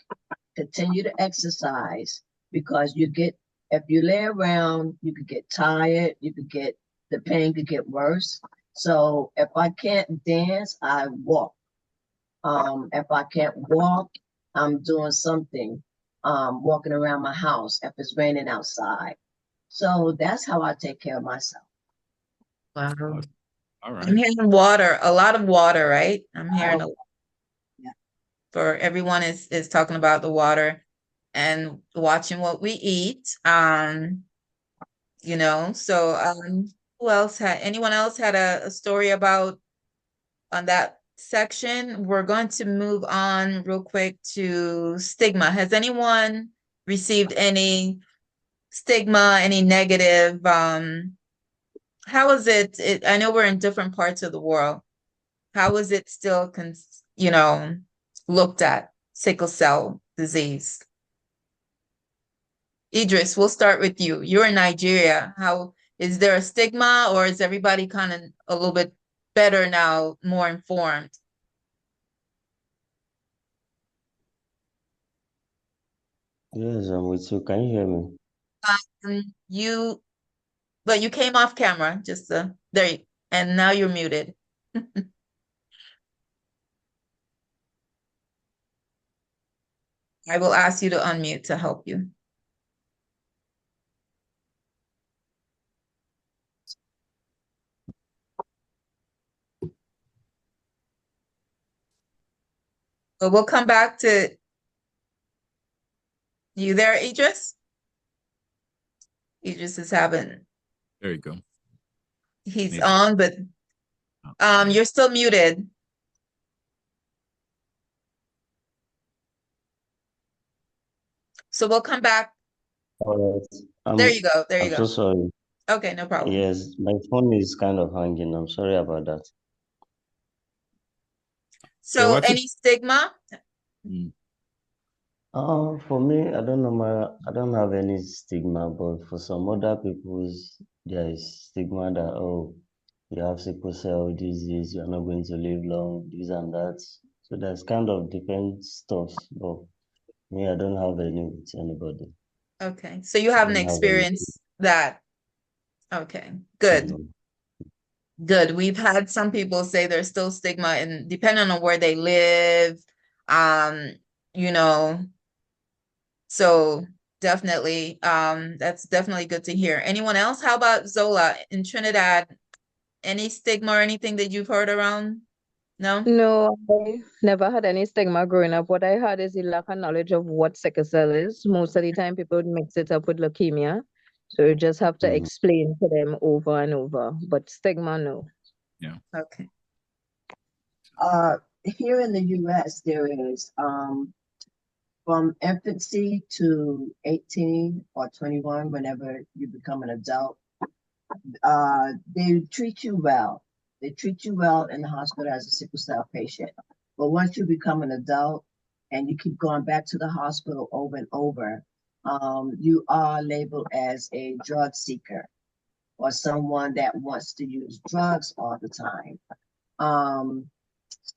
S6: continue to exercise, because if you lay around, you could get tired, the pain could get worse. So if I can't dance, I walk. If I can't walk, I'm doing something, walking around my house if it's raining outside. So that's how I take care of myself.
S1: Wow.
S2: All right.
S1: I'm hearing water, a lot of water, right? I'm hearing for everyone is talking about the water and watching what we eat. So who else anyone else had a story about on that section? We're going to move on real quick to stigma. Has anyone received any stigma, any negative? How is it? I know we're in different parts of the world. How is it still, looked at, sickle cell disease? Idris, we'll start with you. You're in Nigeria. How is there a stigma, or is everybody kind of a little bit better now, more informed?
S7: Yes, I'm with you. Can you hear me?
S1: But you came off camera, and now you're muted. I will ask you to unmute to help you. But we'll come back to you there, Idris. Idris is having.
S2: There you go.
S1: He's
S2: Maybe.
S1: on, but
S2: Okay.
S1: you're still muted. So we'll come back.
S7: All right.
S1: There you go. There you
S7: I'm
S1: go.
S7: so sorry.
S1: Okay, no problem.
S7: Yes, my phone is kind of hanging. I'm sorry about that.
S1: So
S2: what's it?
S1: any stigma?
S2: Mm.
S7: For me, I don't have any stigma, but for some other people's, there is stigma that, oh, you have sickle cell disease, you're not going to live long, this and that. So there's kind of different stuff, but me, I don't have any with anybody.
S1: Okay, so you
S7: I
S1: haven't
S7: don't have any
S1: experienced that. Okay, good.
S7: stigma.
S1: Good. We've had some people say there's still stigma and depending on where they live, um, you know, so definitely, that's definitely good to hear. Anyone else? How about Zola in Trinidad? Any stigma or anything that you've heard around? No?
S5: No, I never had any stigma growing up. What I had is a lack of knowledge of what sickle cell is. Most of the time, people would mix it up with leukemia. So you just have to
S7: Mhm.
S5: explain to them over and over. But stigma, no.
S2: Yeah.
S1: Okay.
S6: Here in the US, there is from infancy to 18 or 21, whenever you become an adult, they treat you well. They treat you well in the hospital as a sickle cell patient. But once you become an adult and you keep going back to the hospital over and over, you are labeled as a drug seeker or someone that wants to use drugs all the time.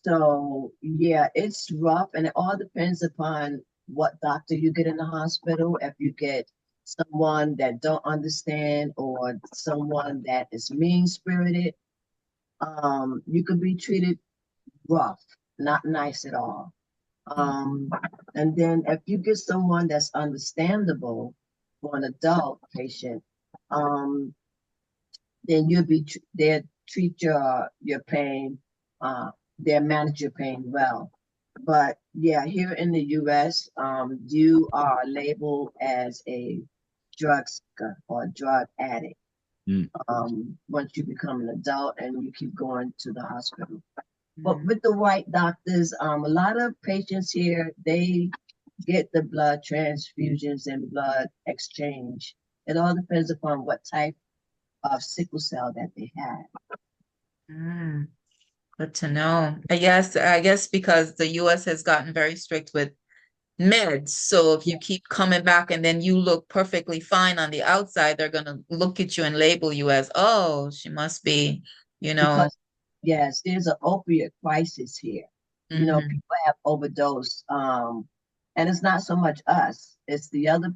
S6: So yeah, it's rough, and it all depends upon what doctor you get in the hospital. If you get someone that don't understand or someone that is mean spirited, you could be treated rough, not nice at all. And then if you get someone that's understandable for an adult patient, um, then you'll be they'll treat your pain, they'll manage your pain well. But yeah, here in the US, you are labeled as a drug seeker or drug addict.
S2: Mm.
S6: Once you become an adult and you keep going to the hospital. But with the white doctors, a lot of patients here, they get the blood transfusions and blood exchange. It all depends upon what type of sickle cell that they have.
S1: Good to know. I guess because the US has gotten very strict with meds. So if you keep coming back and then you look perfectly fine on the outside, they're gonna look at you and label you as, oh, she must be,
S6: Because yes, there's an opiate crisis here. You know,
S1: mhm.
S6: people have overdose. And it's not so much us, it's the other,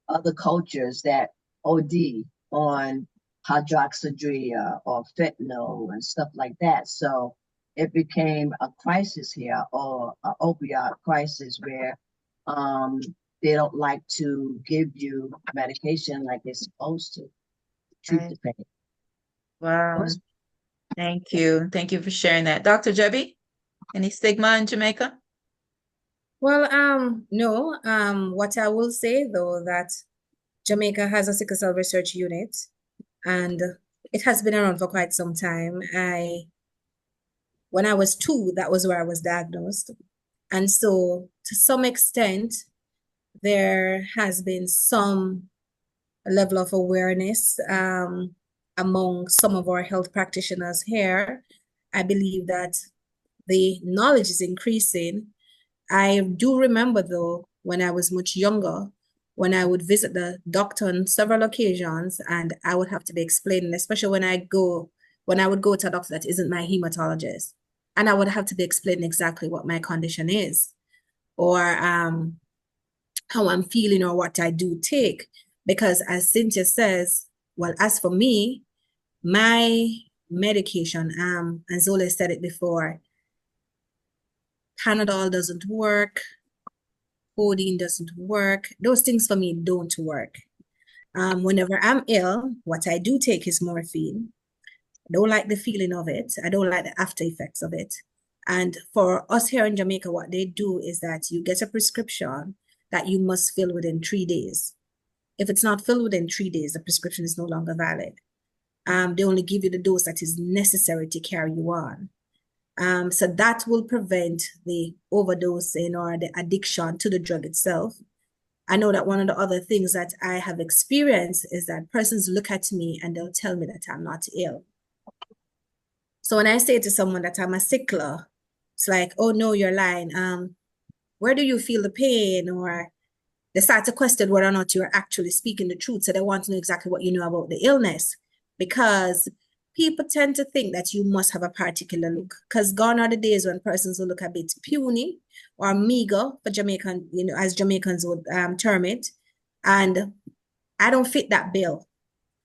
S6: other cultures that OD on hydroxyurea or fentanyl and stuff like that. So it became a crisis here, or an opioid crisis, where they don't like to give you medication like they're supposed to treat the pain.
S1: Wow. Thank you. Thank you for sharing that. Dr. Jebi, any stigma in Jamaica?
S4: Well, no. What I will say though, that Jamaica has a sickle cell research unit, and it has been around for quite some time. When I was 2, that was where I was diagnosed. And so to some extent, there has been some level of awareness among some of our health practitioners here. I believe that the knowledge is increasing. I do remember though, when I was much younger, when I would visit the doctor on several occasions and I would have to be explaining, especially when I would go to a doctor that isn't my hematologist, and I would have to be explaining exactly what my condition is, or how I'm feeling, or what I do take. Because as Cynthia says, well, as for me, my medication, and Zola said it before, Panadol doesn't work, codeine doesn't work. Those things for me don't work. Whenever I'm ill, what I do take is morphine. I don't like the feeling of it. I don't like the after effects of it. And for us here in Jamaica, what they do is that you get a prescription that you must fill within 3 days. If it's not filled within 3 days, the prescription is no longer valid. They only give you the dose that is necessary to carry you on. So that will prevent the overdosing or the addiction to the drug itself. I know that one of the other things that I have experienced is that persons look at me and they'll tell me that I'm not ill. So when I say to someone that I'm a sickler, it's like, oh no, you're lying. Where do you feel the pain? Or they start to question whether or not you're actually speaking the truth. So they want to know exactly what you know about the illness, because people tend to think that you must have a particular look, because gone are the days when persons will look a bit puny or meager for Jamaican, as Jamaicans would term it. And I don't fit that bill.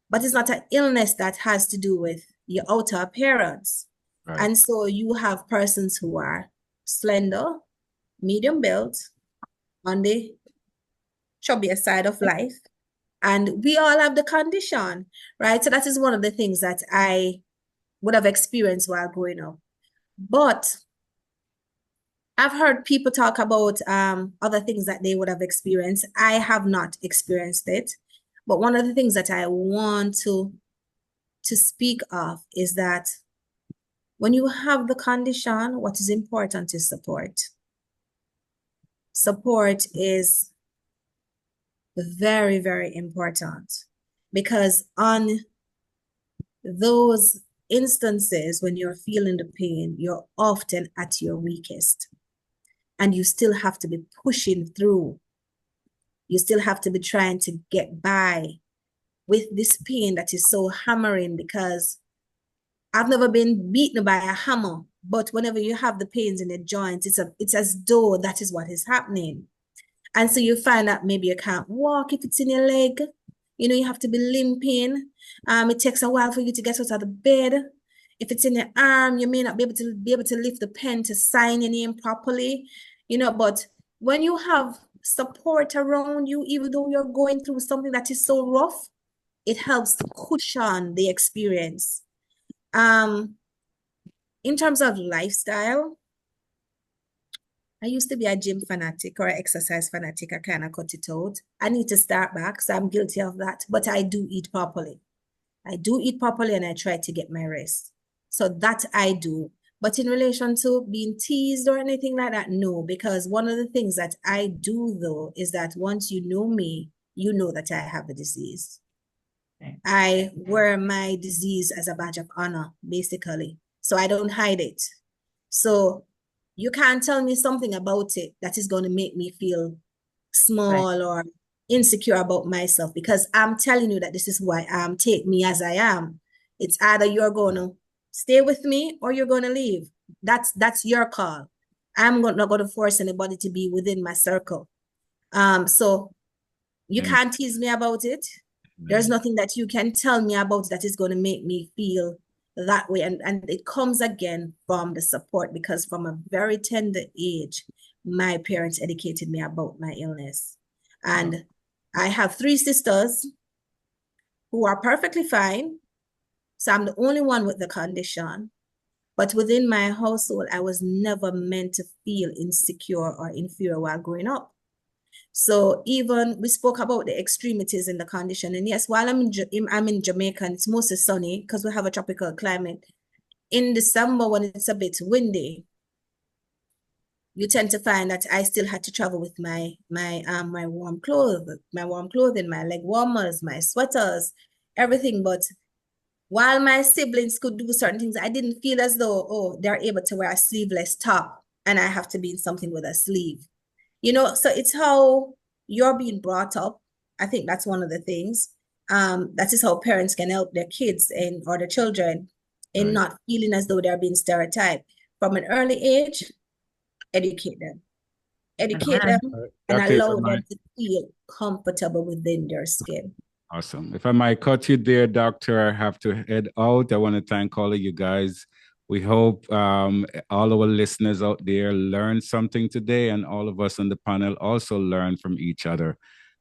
S4: But it's not an illness that has to do with your outer appearance. Right. And so you have persons who are slender, medium built, on the chubbier side of life. And we all have the condition, right? So that is one of the things that I would have experienced while growing up. But I've heard people talk about other things that they would have experienced. I have not experienced it. But one of the things that I want to speak of is that when you have the condition, what is important is support. Support is very, very important, because on those instances when you're feeling the pain, you're often at your weakest, and you still have to be pushing through. You still have to be trying to get by with this pain that is so hammering, because I've never been beaten by a hammer, but whenever you have the pains in the joints, it's as though that is what is happening. And so you find that maybe you can't walk if it's in your leg. You have to be limping. It takes a while for you to get out of the bed. If it's in your arm, you may not be able to lift the pen to sign your name properly. But when you have support around you, even though you're going through something that is so rough, it helps to cushion the experience. In terms of lifestyle, I used to be a gym fanatic or an exercise fanatic. I kind of cut it out. I need to start back, so I'm guilty of that. But I do eat properly. And I try to get my rest. So that I do. But in relation to being teased or anything like that, no. Because one of the things that I do, though, is that once you know me, you know that I have the disease. I wear my disease as a badge of honor, basically. So I don't hide it. So you can't tell me something about it that is going to make me feel small or insecure about myself, because I'm telling you that this is who I am. Take me as I am. It's either you're going to stay with me or you're going to leave. That's your call. I'm not going to force anybody to be within my circle. So you can't tease me about it. There's nothing that you can tell me about that is going to make me feel that way. And it comes again from the support, because from a very tender age, my parents educated me about my illness. And I have 3 sisters who are perfectly fine. So I'm the only one with the condition. But within my household, I was never meant to feel insecure or inferior while growing up. So even we spoke about the extremities in the condition. And yes, while I'm in Jamaica, and it's mostly sunny because we have a tropical climate. In December, when it's a bit windy, you tend to find that I still had to travel with my warm clothing, my leg warmers, my sweaters, everything. But while my siblings could do certain things, I didn't feel as though, they're able to wear a sleeveless top and I have to be in something with a sleeve. So it's how you're being brought up. I think that's one of the things. That is how parents can help their kids or their children in not feeling as though they're being stereotyped. From an early age, educate them. Educate them and allow them to feel comfortable within their skin.
S2: Awesome. If I might cut you there, Doctor, I have to head out. I want to thank all of you guys. We hope all our listeners out there learned something today, and all of us on the panel also learn from each other.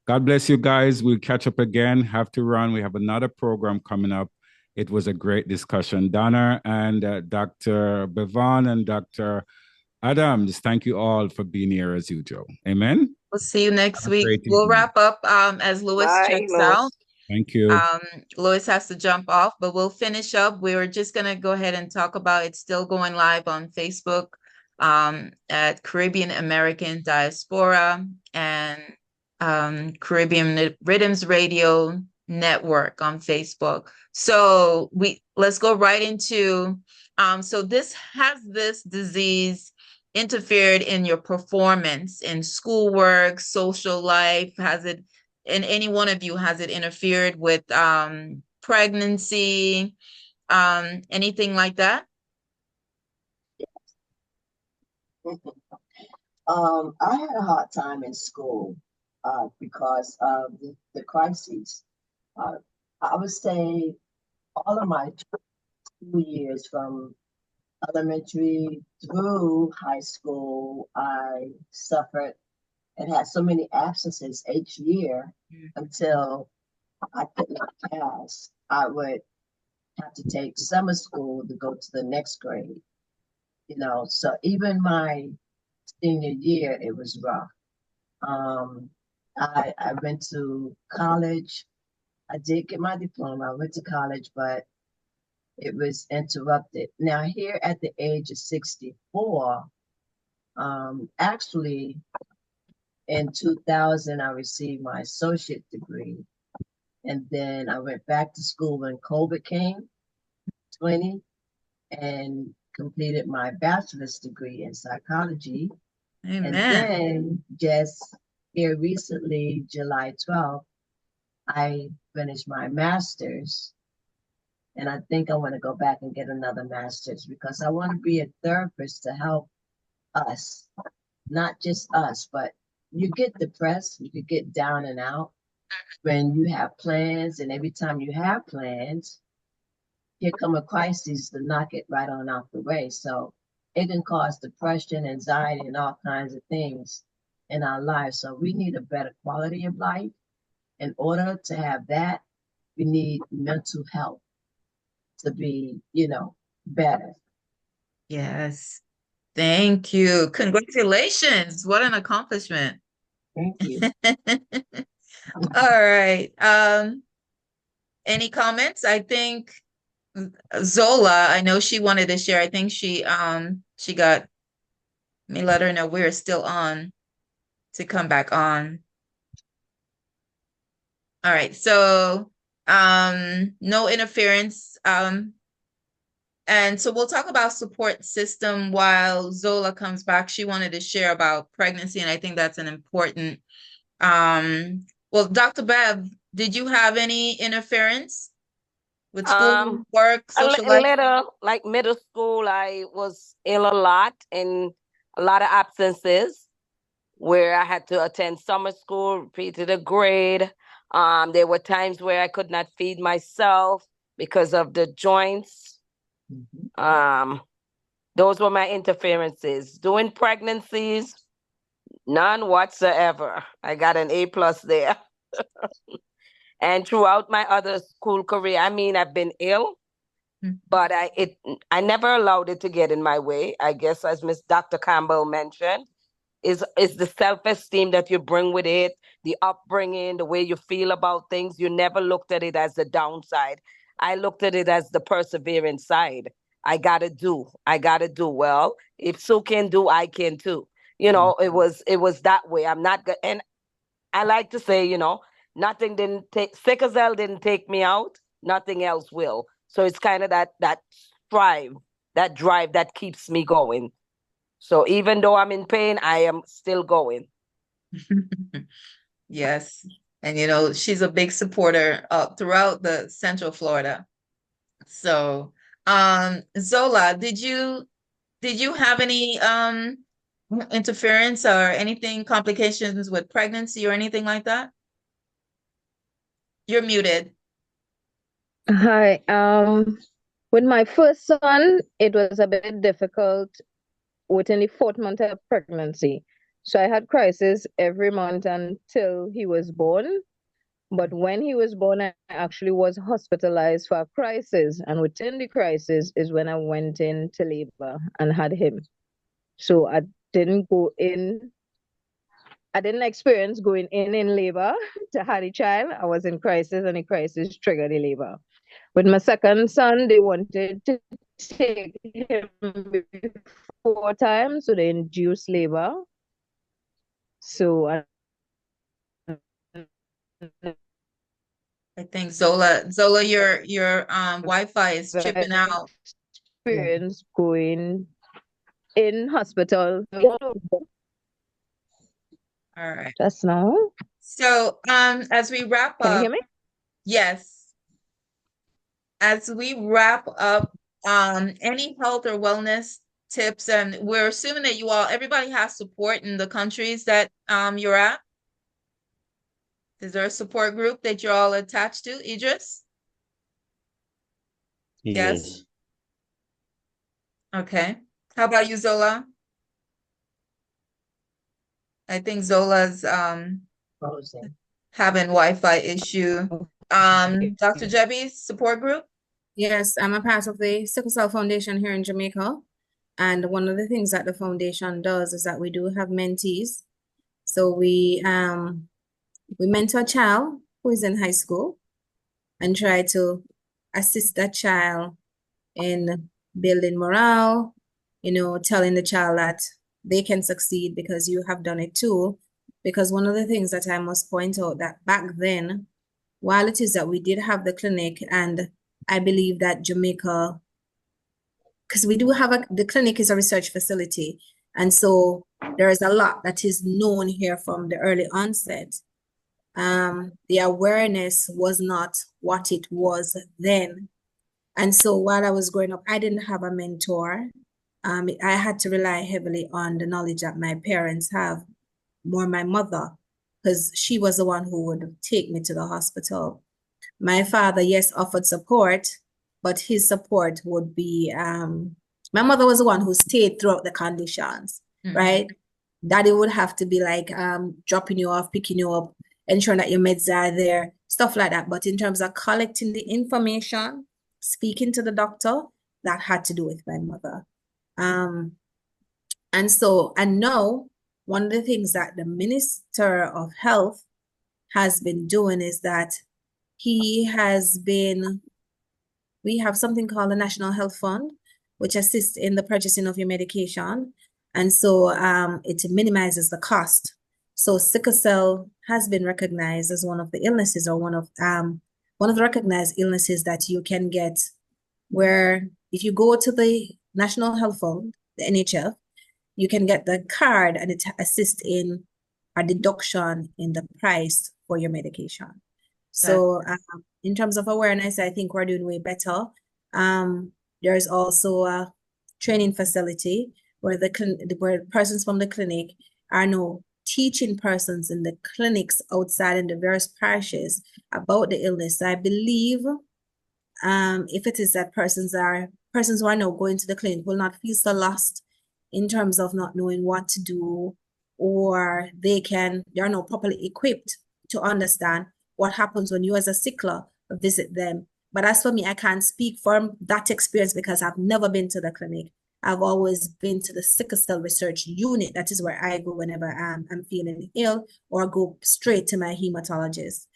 S2: God bless you guys. We'll catch up again. Have to run. We have another program coming up. It was a great discussion. Donna and Dr. Bevan and Dr. Adams, thank you all for being here as usual. Amen.
S1: We'll see you next week. We'll wrap up as Lewis checks out.
S2: Thank you.
S1: Lois has to jump off, but we'll finish up. We were just gonna go ahead and talk about it's still going live on Facebook at Caribbean American Diaspora and Caribbean Rhythms Radio Network on Facebook. So let's go right into so this disease interfered in your performance in schoolwork, social life? Has it in any one of you, has it interfered with pregnancy, anything like that?
S6: I had a hard time in school because of the crises. I would say all of my 2 years from elementary through high school, I suffered and had so many absences each year until I could not pass. I would have to take summer school to go to the next grade, so even my senior year, it was rough. I went to college. I did get my diploma. I went to college, but it was interrupted. Now, here at the age of 64, actually, in 2000, I received my associate degree. And then I went back to school when COVID came, 20, and completed my bachelor's degree in psychology.
S1: Amen.
S6: And then just here recently, July 12th, I finished my master's. And I think I want to go back and get another master's because I want to be a therapist to help us, not just us, but you get depressed, you could get down and out when you have plans, and every time you have plans, here come a crisis to knock it right on out the way. So it can cause depression, anxiety, and all kinds of things in our lives. So we need a better quality of life. In order to have that, we need mental health to be, better.
S1: Yes. Thank you. Congratulations. What an accomplishment.
S6: Thank you.
S1: All right. Any comments? I think Zola, I know she wanted to share. I think she got, let me let her know we're still on to come back on. All right. So no interference. And so we'll talk about support system while Zola comes back. She wanted to share about pregnancy, and I think that's an important well, Dr. Bev, did you have any interference with school, work, social life?
S3: Little, like middle school, I was ill a lot and a lot of absences where I had to attend summer school, repeated a grade. There were times where I could not feed myself because of the joints. Those were my interferences. Doing pregnancies, none whatsoever. I got an A+ there. And throughout my other school career, I've been ill, but I never allowed it to get in my way. I guess, as Miss Dr. Campbell mentioned, is the self-esteem that you bring with it, the upbringing, the way you feel about things. You never looked at it as the downside. I looked at it as the perseverance side. I gotta do. Well, if Sue can do, I can too. It was that way. I'm not good. And I like to say, Sickle Cell didn't take me out. Nothing else will. So it's kind of that drive that keeps me going. So even though I'm in pain, I am still going.
S1: Yes. And she's a big supporter throughout the Central Florida. So, Zola, did you have any interference or anything, complications with pregnancy or anything like that? You're muted.
S5: Hi. With my first son, it was a bit difficult within the 4th month of pregnancy. So I had crisis every month until he was born. But when he was born, I actually was hospitalized for a crisis. And within the crisis is when I went into labor and had him. So I didn't go in I didn't experience going in labor to have a child. I was in crisis, and the crisis triggered the labor. With my second son, they wanted to take him before time, so they induced labor. So
S1: I think Zola, your Wi-Fi is chipping out.
S5: experience going in hospital.
S1: All right.
S5: Just now.
S1: So as we wrap
S5: Can you hear
S1: up,
S5: me?
S1: yes, as we wrap up, any health or wellness tips, and we're assuming that everybody has support in the countries that you're at. Is there a support group that you're all attached to, Idris? Yes.
S7: Yes.
S1: Okay. How about you, Zola? I think Zola's
S6: Frozen.
S1: having Wi-Fi issue. Dr. Jeby's support group?
S4: Yes, I'm a part of the Sickle Cell Foundation here in Jamaica. And one of the things that the foundation does is that we do have mentees. So we mentor a child who is in high school and try to assist that child in building morale, telling the child that they can succeed because you have done it too. Because one of the things that I must point out that back then, while it is that we did have the clinic, and I believe that Jamaica, because we do have the clinic is a research facility, and so there is a lot that is known here from the early onset. The awareness was not what it was then. And so while I was growing up, I didn't have a mentor. I had to rely heavily on the knowledge that my parents have, more my mother, because she was the one who would take me to the hospital. My father, yes, offered support, but his support would be, my mother was the one who stayed throughout the conditions, right? Daddy would have to be like dropping you off, picking you up, ensuring that your meds are there, stuff like that. But in terms of collecting the information, speaking to the doctor, that had to do with my mother. And now one of the things that the Minister of Health has been doing is that we have something called the National Health Fund, which assists in the purchasing of your medication. And so it minimizes the cost. So sickle cell has been recognized as one of the illnesses, or one of the recognized illnesses that you can get, where if you go to the National Health Fund, the NHF, you can get the card, and it assists in a deduction in the price for your medication. So in terms of awareness, I think we're doing way better. There's also a training facility where where persons from the clinic are now teaching persons in the clinics outside in the various parishes about the illness. So I believe if it is that persons who are now going to the clinic will not feel so lost in terms of not knowing what to do, or they are not properly equipped to understand what happens when you as a sickler visit them. But as for me, I can't speak from that experience because I've never been to the clinic. I've always been to the sickle cell research unit. That is where I go whenever I'm feeling ill, or go straight to my hematologist.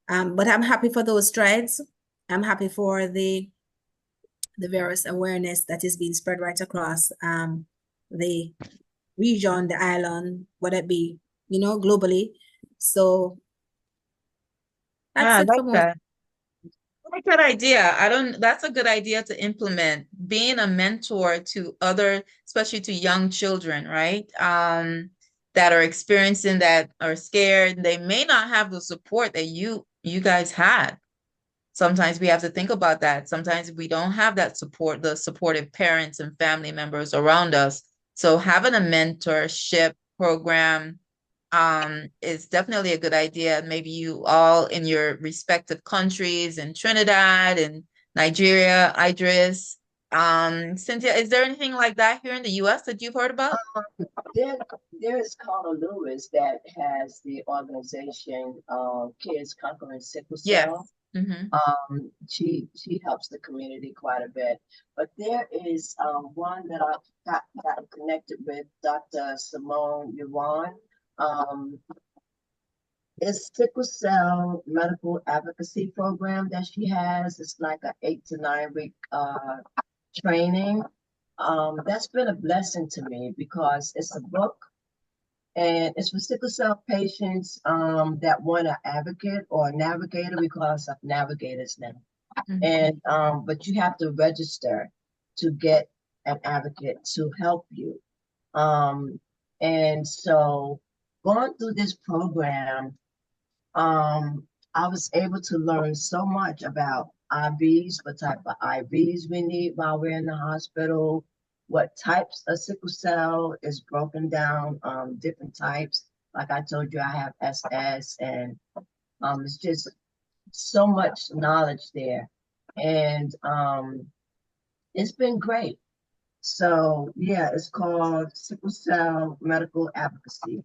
S4: But I'm happy for those strides. I'm happy for the various awareness that is being spread right across the region, the island, whatever it be, globally. So that's it for most.
S1: That. That's a good idea. That's a good idea to implement, being a mentor to especially to young children, right? That are experiencing that, are scared. They may not have the support that you guys had. Sometimes we have to think about that. Sometimes we don't have that support, the supportive parents and family members around us. So having a mentorship program is definitely a good idea. Maybe you all in your respective countries, in Trinidad and Nigeria, Idris. Cynthia, is there anything like that here in the US that you've heard about?
S6: There's Carla Lewis that has the organization Kids Conquering Sickle Cell. She helps the community quite a bit. But there is one that I got connected with, Dr. Simone Yuan, Um, it's Sickle Cell Medical Advocacy Program that she has. It's like an 8 to 9 week training. That's been a blessing to me because it's a book and it's for sickle cell patients that want an advocate or a navigator. We call ourselves navigators now. And but you have to register to get an advocate to help you. And so going through this program, I was able to learn so much about IVs, what type of IVs we need while we're in the hospital, what types of sickle cell is broken down, different types. Like I told you, I have SS, and it's just so much knowledge there. And it's been great. So yeah, it's called Sickle Cell Medical Advocacy.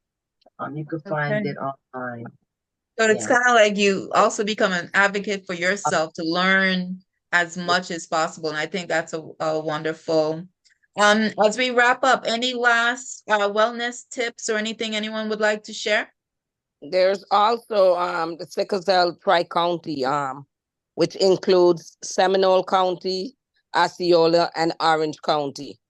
S6: You can find it online.
S1: So it's
S6: Yeah.
S1: kind of like you also become an advocate for yourself to learn as much as possible. And I think that's a wonderful. As we wrap up, any last wellness tips or anything anyone would like to share?
S3: There's also the Sickle Cell Tri-County, which includes Seminole County, Osceola, and Orange County.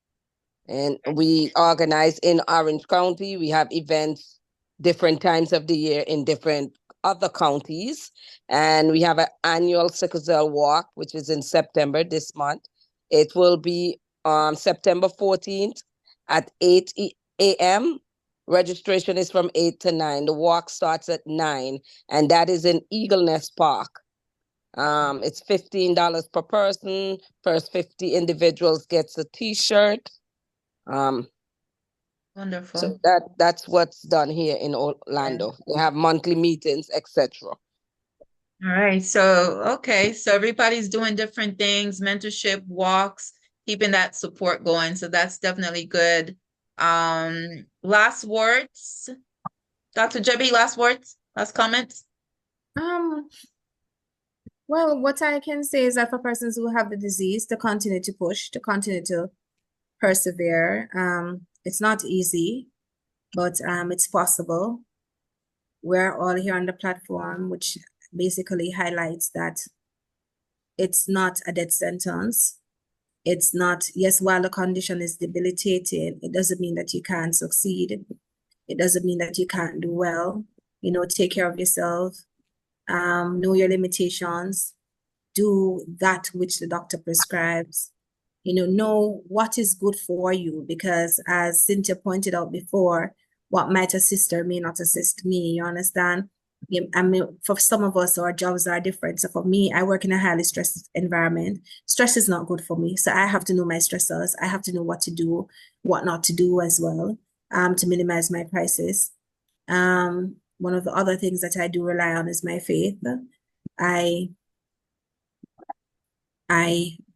S3: And we organize in Orange County. We have events different times of the year in different other counties. And we have an annual Sickle Cell Walk, which is in September this month. It will be on September 14th at 8 a.m. Registration is from 8 to 9. The walk starts at 9, and that is in Eagle Nest Park. It's $15 per person. First 50 individuals gets a T-shirt.
S1: Wonderful.
S3: So that's what's done here in Orlando. They have monthly meetings, etc.
S1: All right. So, okay. So everybody's doing different things, mentorship, walks, keeping that support going. So that's definitely good. Last words, Dr. Jebi, last words, last comments?
S4: Well, what I can say is that for persons who have the disease, to continue to push, to continue to persevere. It's not easy, but it's possible. We're all here on the platform, which basically highlights that it's not a death sentence. It's not, yes, while the condition is debilitating, it doesn't mean that you can't succeed. It doesn't mean that you can't do well. You know, take care of yourself, know your limitations, do that which the doctor prescribes. You know what is good for you, because as Cynthia pointed out before, what might assist her may not assist me. You understand? I mean, for some of us, our jobs are different. So for me, I work in a highly stressed environment. Stress is not good for me. So I have to know my stressors. I have to know what to do, what not to do as well, to minimize my crisis. One of the other things that I do rely on is my faith. I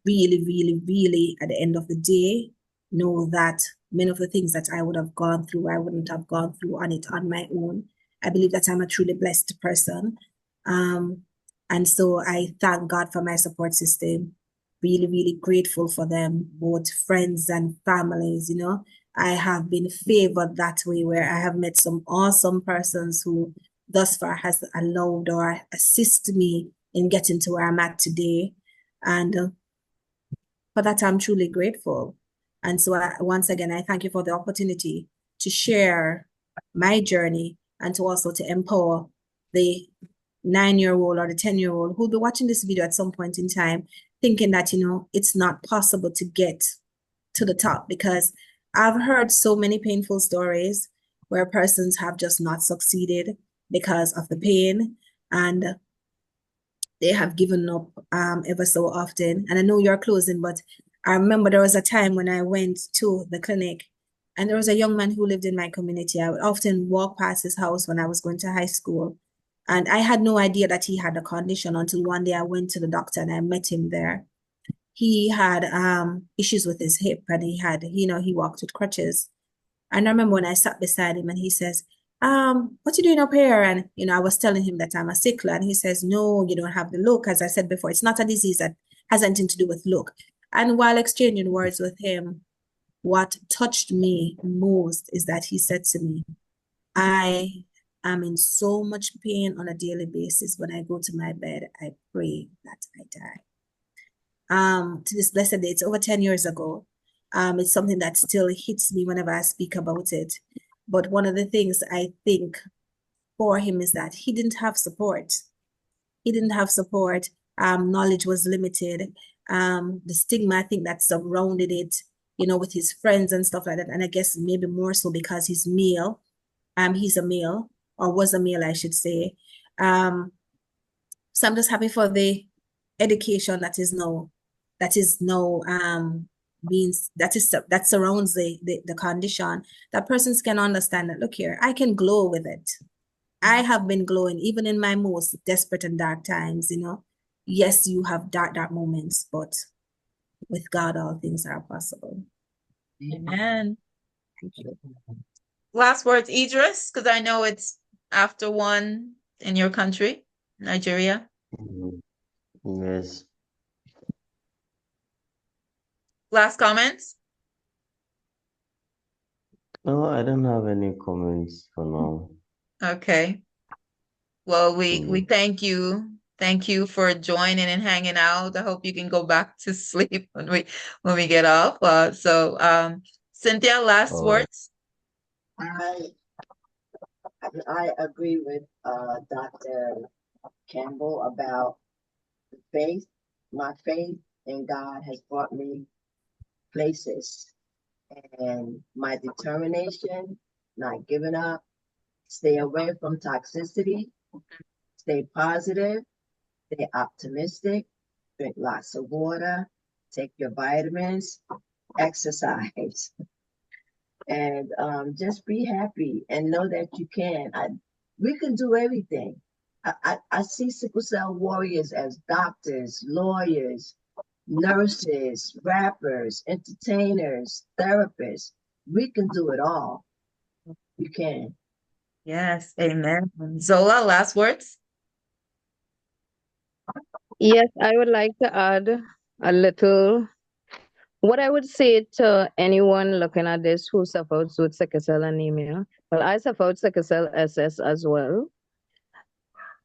S4: really, really, really, at the end of the day, know that many of the things that I would have gone through, I wouldn't have gone through on it on my own. I believe that I'm a truly blessed person. And so I thank God for my support system. Really, really grateful for them, both friends and families. You know, I have been favored that way, where I have met some awesome persons who thus far has allowed or assist me in getting to where I'm at today. And for that, I'm truly grateful. And so once again, I thank you for the opportunity to share my journey and to also to empower the 9-year-old or the 10-year-old who'll be watching this video at some point in time, thinking that, you know, it's not possible to get to the top, because I've heard so many painful stories where persons have just not succeeded because of the pain, and they have given up ever so often. And I know you're closing, but I remember there was a time when I went to the clinic, and there was a young man who lived in my community. I would often walk past his house when I was going to high school. And I had no idea that he had a condition until one day I went to the doctor and I met him there. He had issues with his hip, and he had, you know, he walked with crutches. And I remember when I sat beside him and he says, what you doing up here? And, you know, I was telling him that I'm a sickler, and he says, no, you don't have the look. As I said before, it's not a disease that has anything to do with look. And while exchanging words with him, what touched me most is that he said to me, I am in so much pain on a daily basis. When I go to my bed, I pray that I die. To this blessed day, it's over 10 years ago. It's something that still hits me whenever I speak about it. But one of the things I think for him is that he didn't have support. He didn't have support. Knowledge was limited. The stigma, I think, that surrounded it, with his friends and stuff like that. And I guess maybe more so because he's male. He's a male, or was a male, I should say. So I'm just happy for the education that surrounds the condition, that persons can understand that, look here, I can glow with it. I have been glowing even in my most desperate and dark times. Yes, you have dark moments, but with God all things are possible.
S1: Amen.
S4: Thank you.
S1: Last words, Idris, because I know it's after 1 in your country, Nigeria.
S7: Yes.
S1: Last comments?
S7: No, I don't have any comments for now.
S1: Okay. Well, we thank you. Thank you for joining and hanging out. I hope you can go back to sleep when we get off. Cynthia, last words.
S6: I agree with Dr. Campbell about the faith. My faith in God has brought me places, and my determination, not giving up, stay away from toxicity, stay positive, stay optimistic, drink lots of water, take your vitamins, exercise, and just be happy and know that you can. We can do everything. I see Sickle Cell Warriors as doctors, lawyers, nurses, rappers, entertainers, therapists. We can do it all. You can.
S1: Yes, amen. Zola, last words.
S5: Yes, I would like to add a little. What I would say to anyone looking at this who suffers with sickle cell anemia, well, I suffered sickle cell SS as well.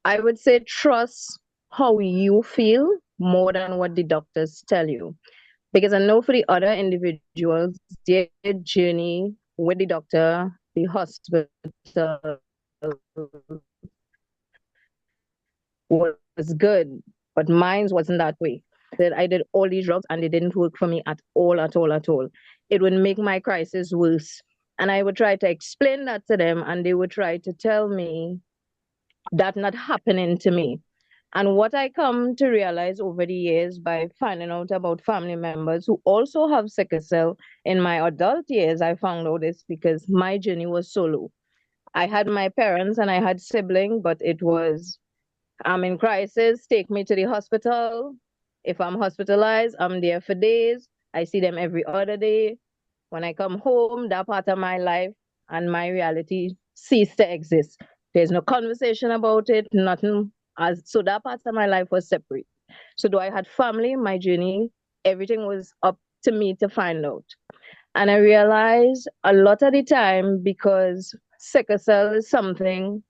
S5: I would say trust how you feel more than what the doctors tell you. Because I know for the other individuals, their journey with the doctor, the hospital, was good, but mine wasn't that way. That I did all these drugs and they didn't work for me at all, at all, at all. It would make my crisis worse. And I would try to explain that to them, and they would try to tell me that not happening to me. And what I come to realize over the years by finding out about family members who also have sickle cell in my adult years, I found out this because my journey was solo. I had my parents and I had siblings, but it was, I'm in crisis, take me to the hospital. If I'm hospitalized, I'm there for days. I see them every other day. When I come home, that part of my life and my reality cease to exist. There's no conversation about it, nothing. So that part of my life was separate. So though I had family, my journey, everything was up to me to find out. And I realized a lot of the time, because sickle cell is something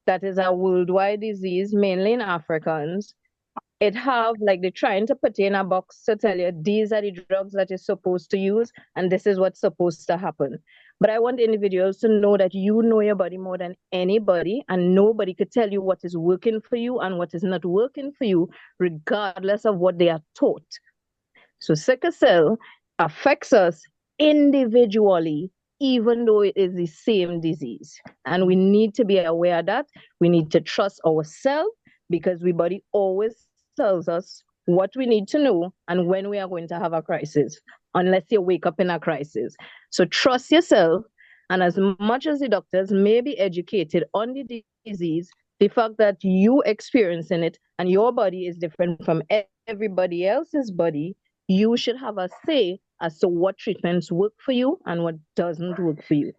S5: that is a worldwide disease, mainly in Africans, it have like they're trying to put in a box to tell you these are the drugs that you're supposed to use and this is what's supposed to happen. But I want individuals to know that you know your body more than anybody, and nobody could tell you what is working for you and what is not working for you, regardless of what they are taught. So sickle cell affects us individually, even though it is the same disease. And we need to be aware of that. We need to trust ourselves, because our body always tells us what we need to know and when we are going to have a crisis, unless you wake up in a crisis. So trust yourself. And as much as the doctors may be educated on the disease, the fact that you experiencing it and your body is different from everybody else's body, you should have a say as to what treatments work for you and what doesn't work for you.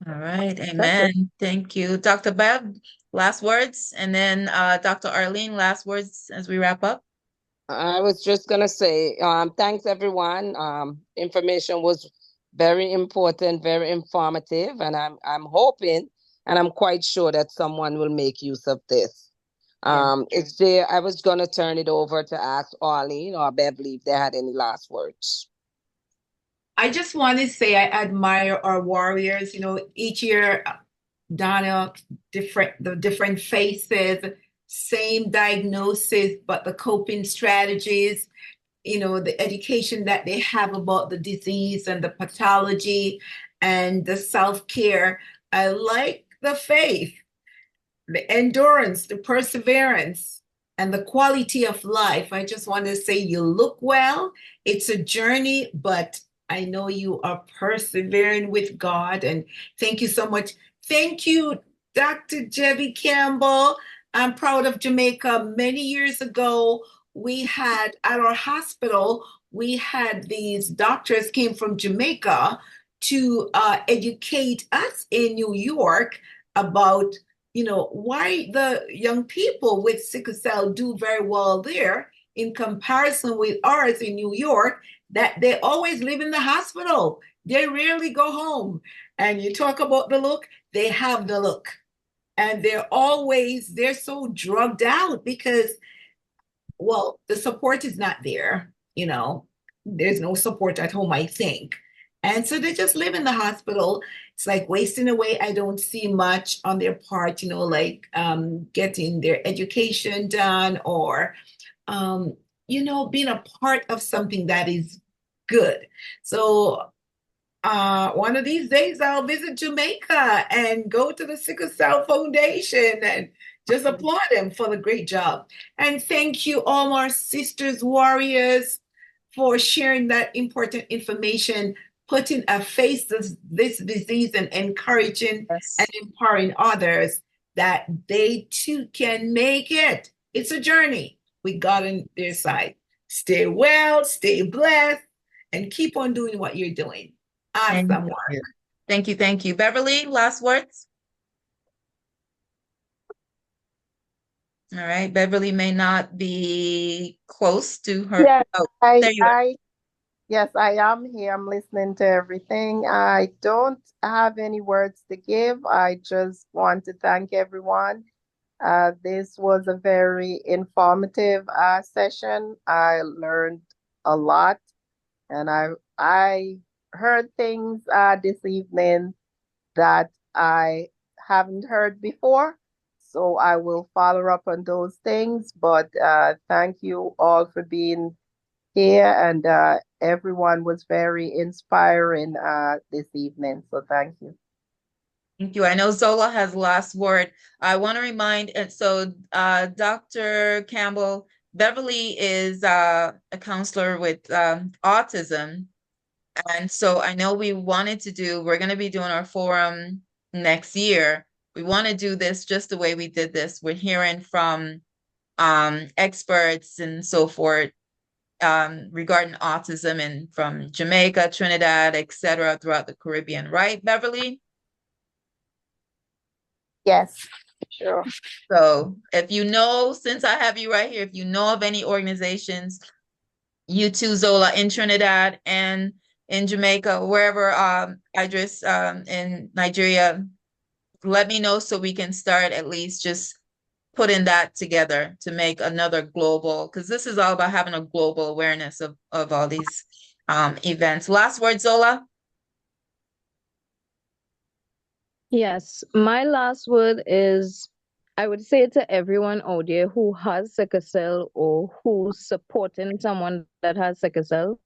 S1: All right, amen. Thank you. Dr. Bev, last words, and then Dr. Arlene, last words as we wrap up.
S3: I was just gonna say, thanks everyone. Information was Very important, very informative, and I'm hoping and I'm quite sure that someone will make use of this. Is there, I was gonna turn it over to ask Arlene or Beverly if they had any last words.
S8: I just want to say I admire our warriors. You know, each year, Donna, the different faces, same diagnosis, but the coping strategies, you know, the education that they have about the disease and the pathology and the self-care. I like the faith, the endurance, the perseverance, and the quality of life. I just want to say you look well. It's a journey, but I know you are persevering with God. And thank you so much. Thank you, Dr. Jebby Campbell. I'm proud of Jamaica. Many years ago, we had at our hospital, we had these doctors came from Jamaica to educate us in New York about, you know, why the young people with sickle cell do very well there in comparison with ours in New York, that they always live in the hospital. They rarely go home. And you talk about the look, they have the look. And they're so drugged out because, well, the support is not there, you know. There's no support at home, I think. And so they just live in the hospital. It's like wasting away. I don't see much on their part, you know, like getting their education done or, you know, being a part of something that is good. So one of these days I'll visit Jamaica and go to the Sickle Cell Foundation and just applaud them for the great job. And thank you, all our sisters, warriors, for sharing that important information, putting a face to this disease and encouraging and empowering others that they too can make it. It's a journey with God on their side. Stay well, stay blessed, and keep on doing what you're doing. Awesome work.
S1: Thank you. Thank you. Beverly, last words? All right. Beverly may not be close to her.
S9: Yeah,
S1: There you are.
S9: yes, I am here. I'm listening to everything. I don't have any words to give. I just want to thank everyone. This was a very informative session. I learned a lot, and I heard things this evening that I haven't heard before. So I will follow up on those things. But thank you all for being here, and everyone was very inspiring this evening. So thank you.
S1: Thank you. I know Zola has the last word. I want to remind, and so Dr. Campbell, Beverly is a counselor with autism. And so I know we're going to be doing our forum next year. We want to do this just the way we did this. We're hearing from experts and so forth regarding autism and from Jamaica, Trinidad, etc., throughout the Caribbean, right, Beverly?
S9: Yes, sure.
S1: So if you know, since I have you right here, if you know of any organizations, you too, Zola, in Trinidad and in Jamaica, wherever, Idris, in Nigeria, let me know so we can start at least just putting that together to make another global, because this is all about having a global awareness of all these events. Last word, Zola?
S5: Yes, my last word is I would say to everyone out there who has sickle cell or who's supporting someone that has sickle cell,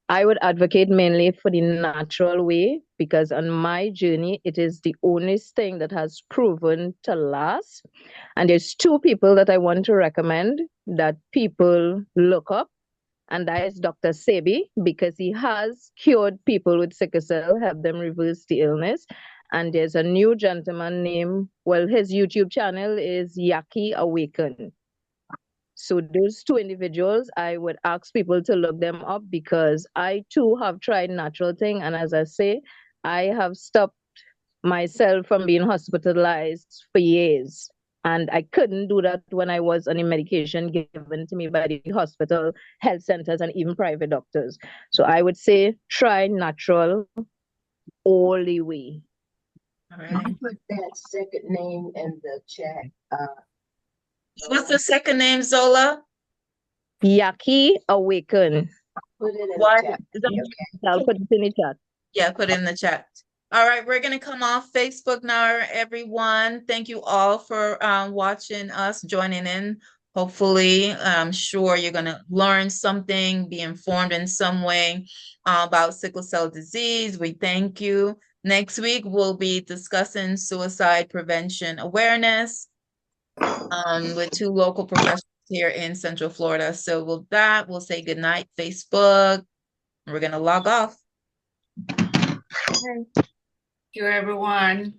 S5: I would advocate mainly for the natural way because on my journey, it is the only thing that has proven to last. And there's two people that I want to recommend that people look up, and that is Dr. Sebi because he has cured people with sickle cell, helped them reverse the illness. And there's a new gentleman named, well, his YouTube channel is Yaki Awaken. So those two individuals, I would ask people to look them up because I too have tried natural thing. And as I say, I have stopped myself from being hospitalized for years. And I couldn't do that when I was on a medication given to me by the hospital, health centers, and even private doctors. So I would say try natural all the way.
S1: All
S6: I
S1: right.
S6: put that second name in the chat.
S1: What's the second name, Zola?
S5: Yaki Awaken.
S6: Put it in
S1: Why?
S6: the chat.
S1: Is that-
S5: I'll put it in the chat.
S1: Yeah, put it in the chat. All right, we're gonna come off Facebook now, everyone. Thank you all for watching us, joining in. Hopefully, I'm sure you're gonna learn something, be informed in some way about sickle cell disease. We thank you. Next week, we'll be discussing suicide prevention awareness with 2 local professionals here in Central Florida. So with that, we'll say goodnight, Facebook. We're gonna log off.
S8: Thank you, everyone.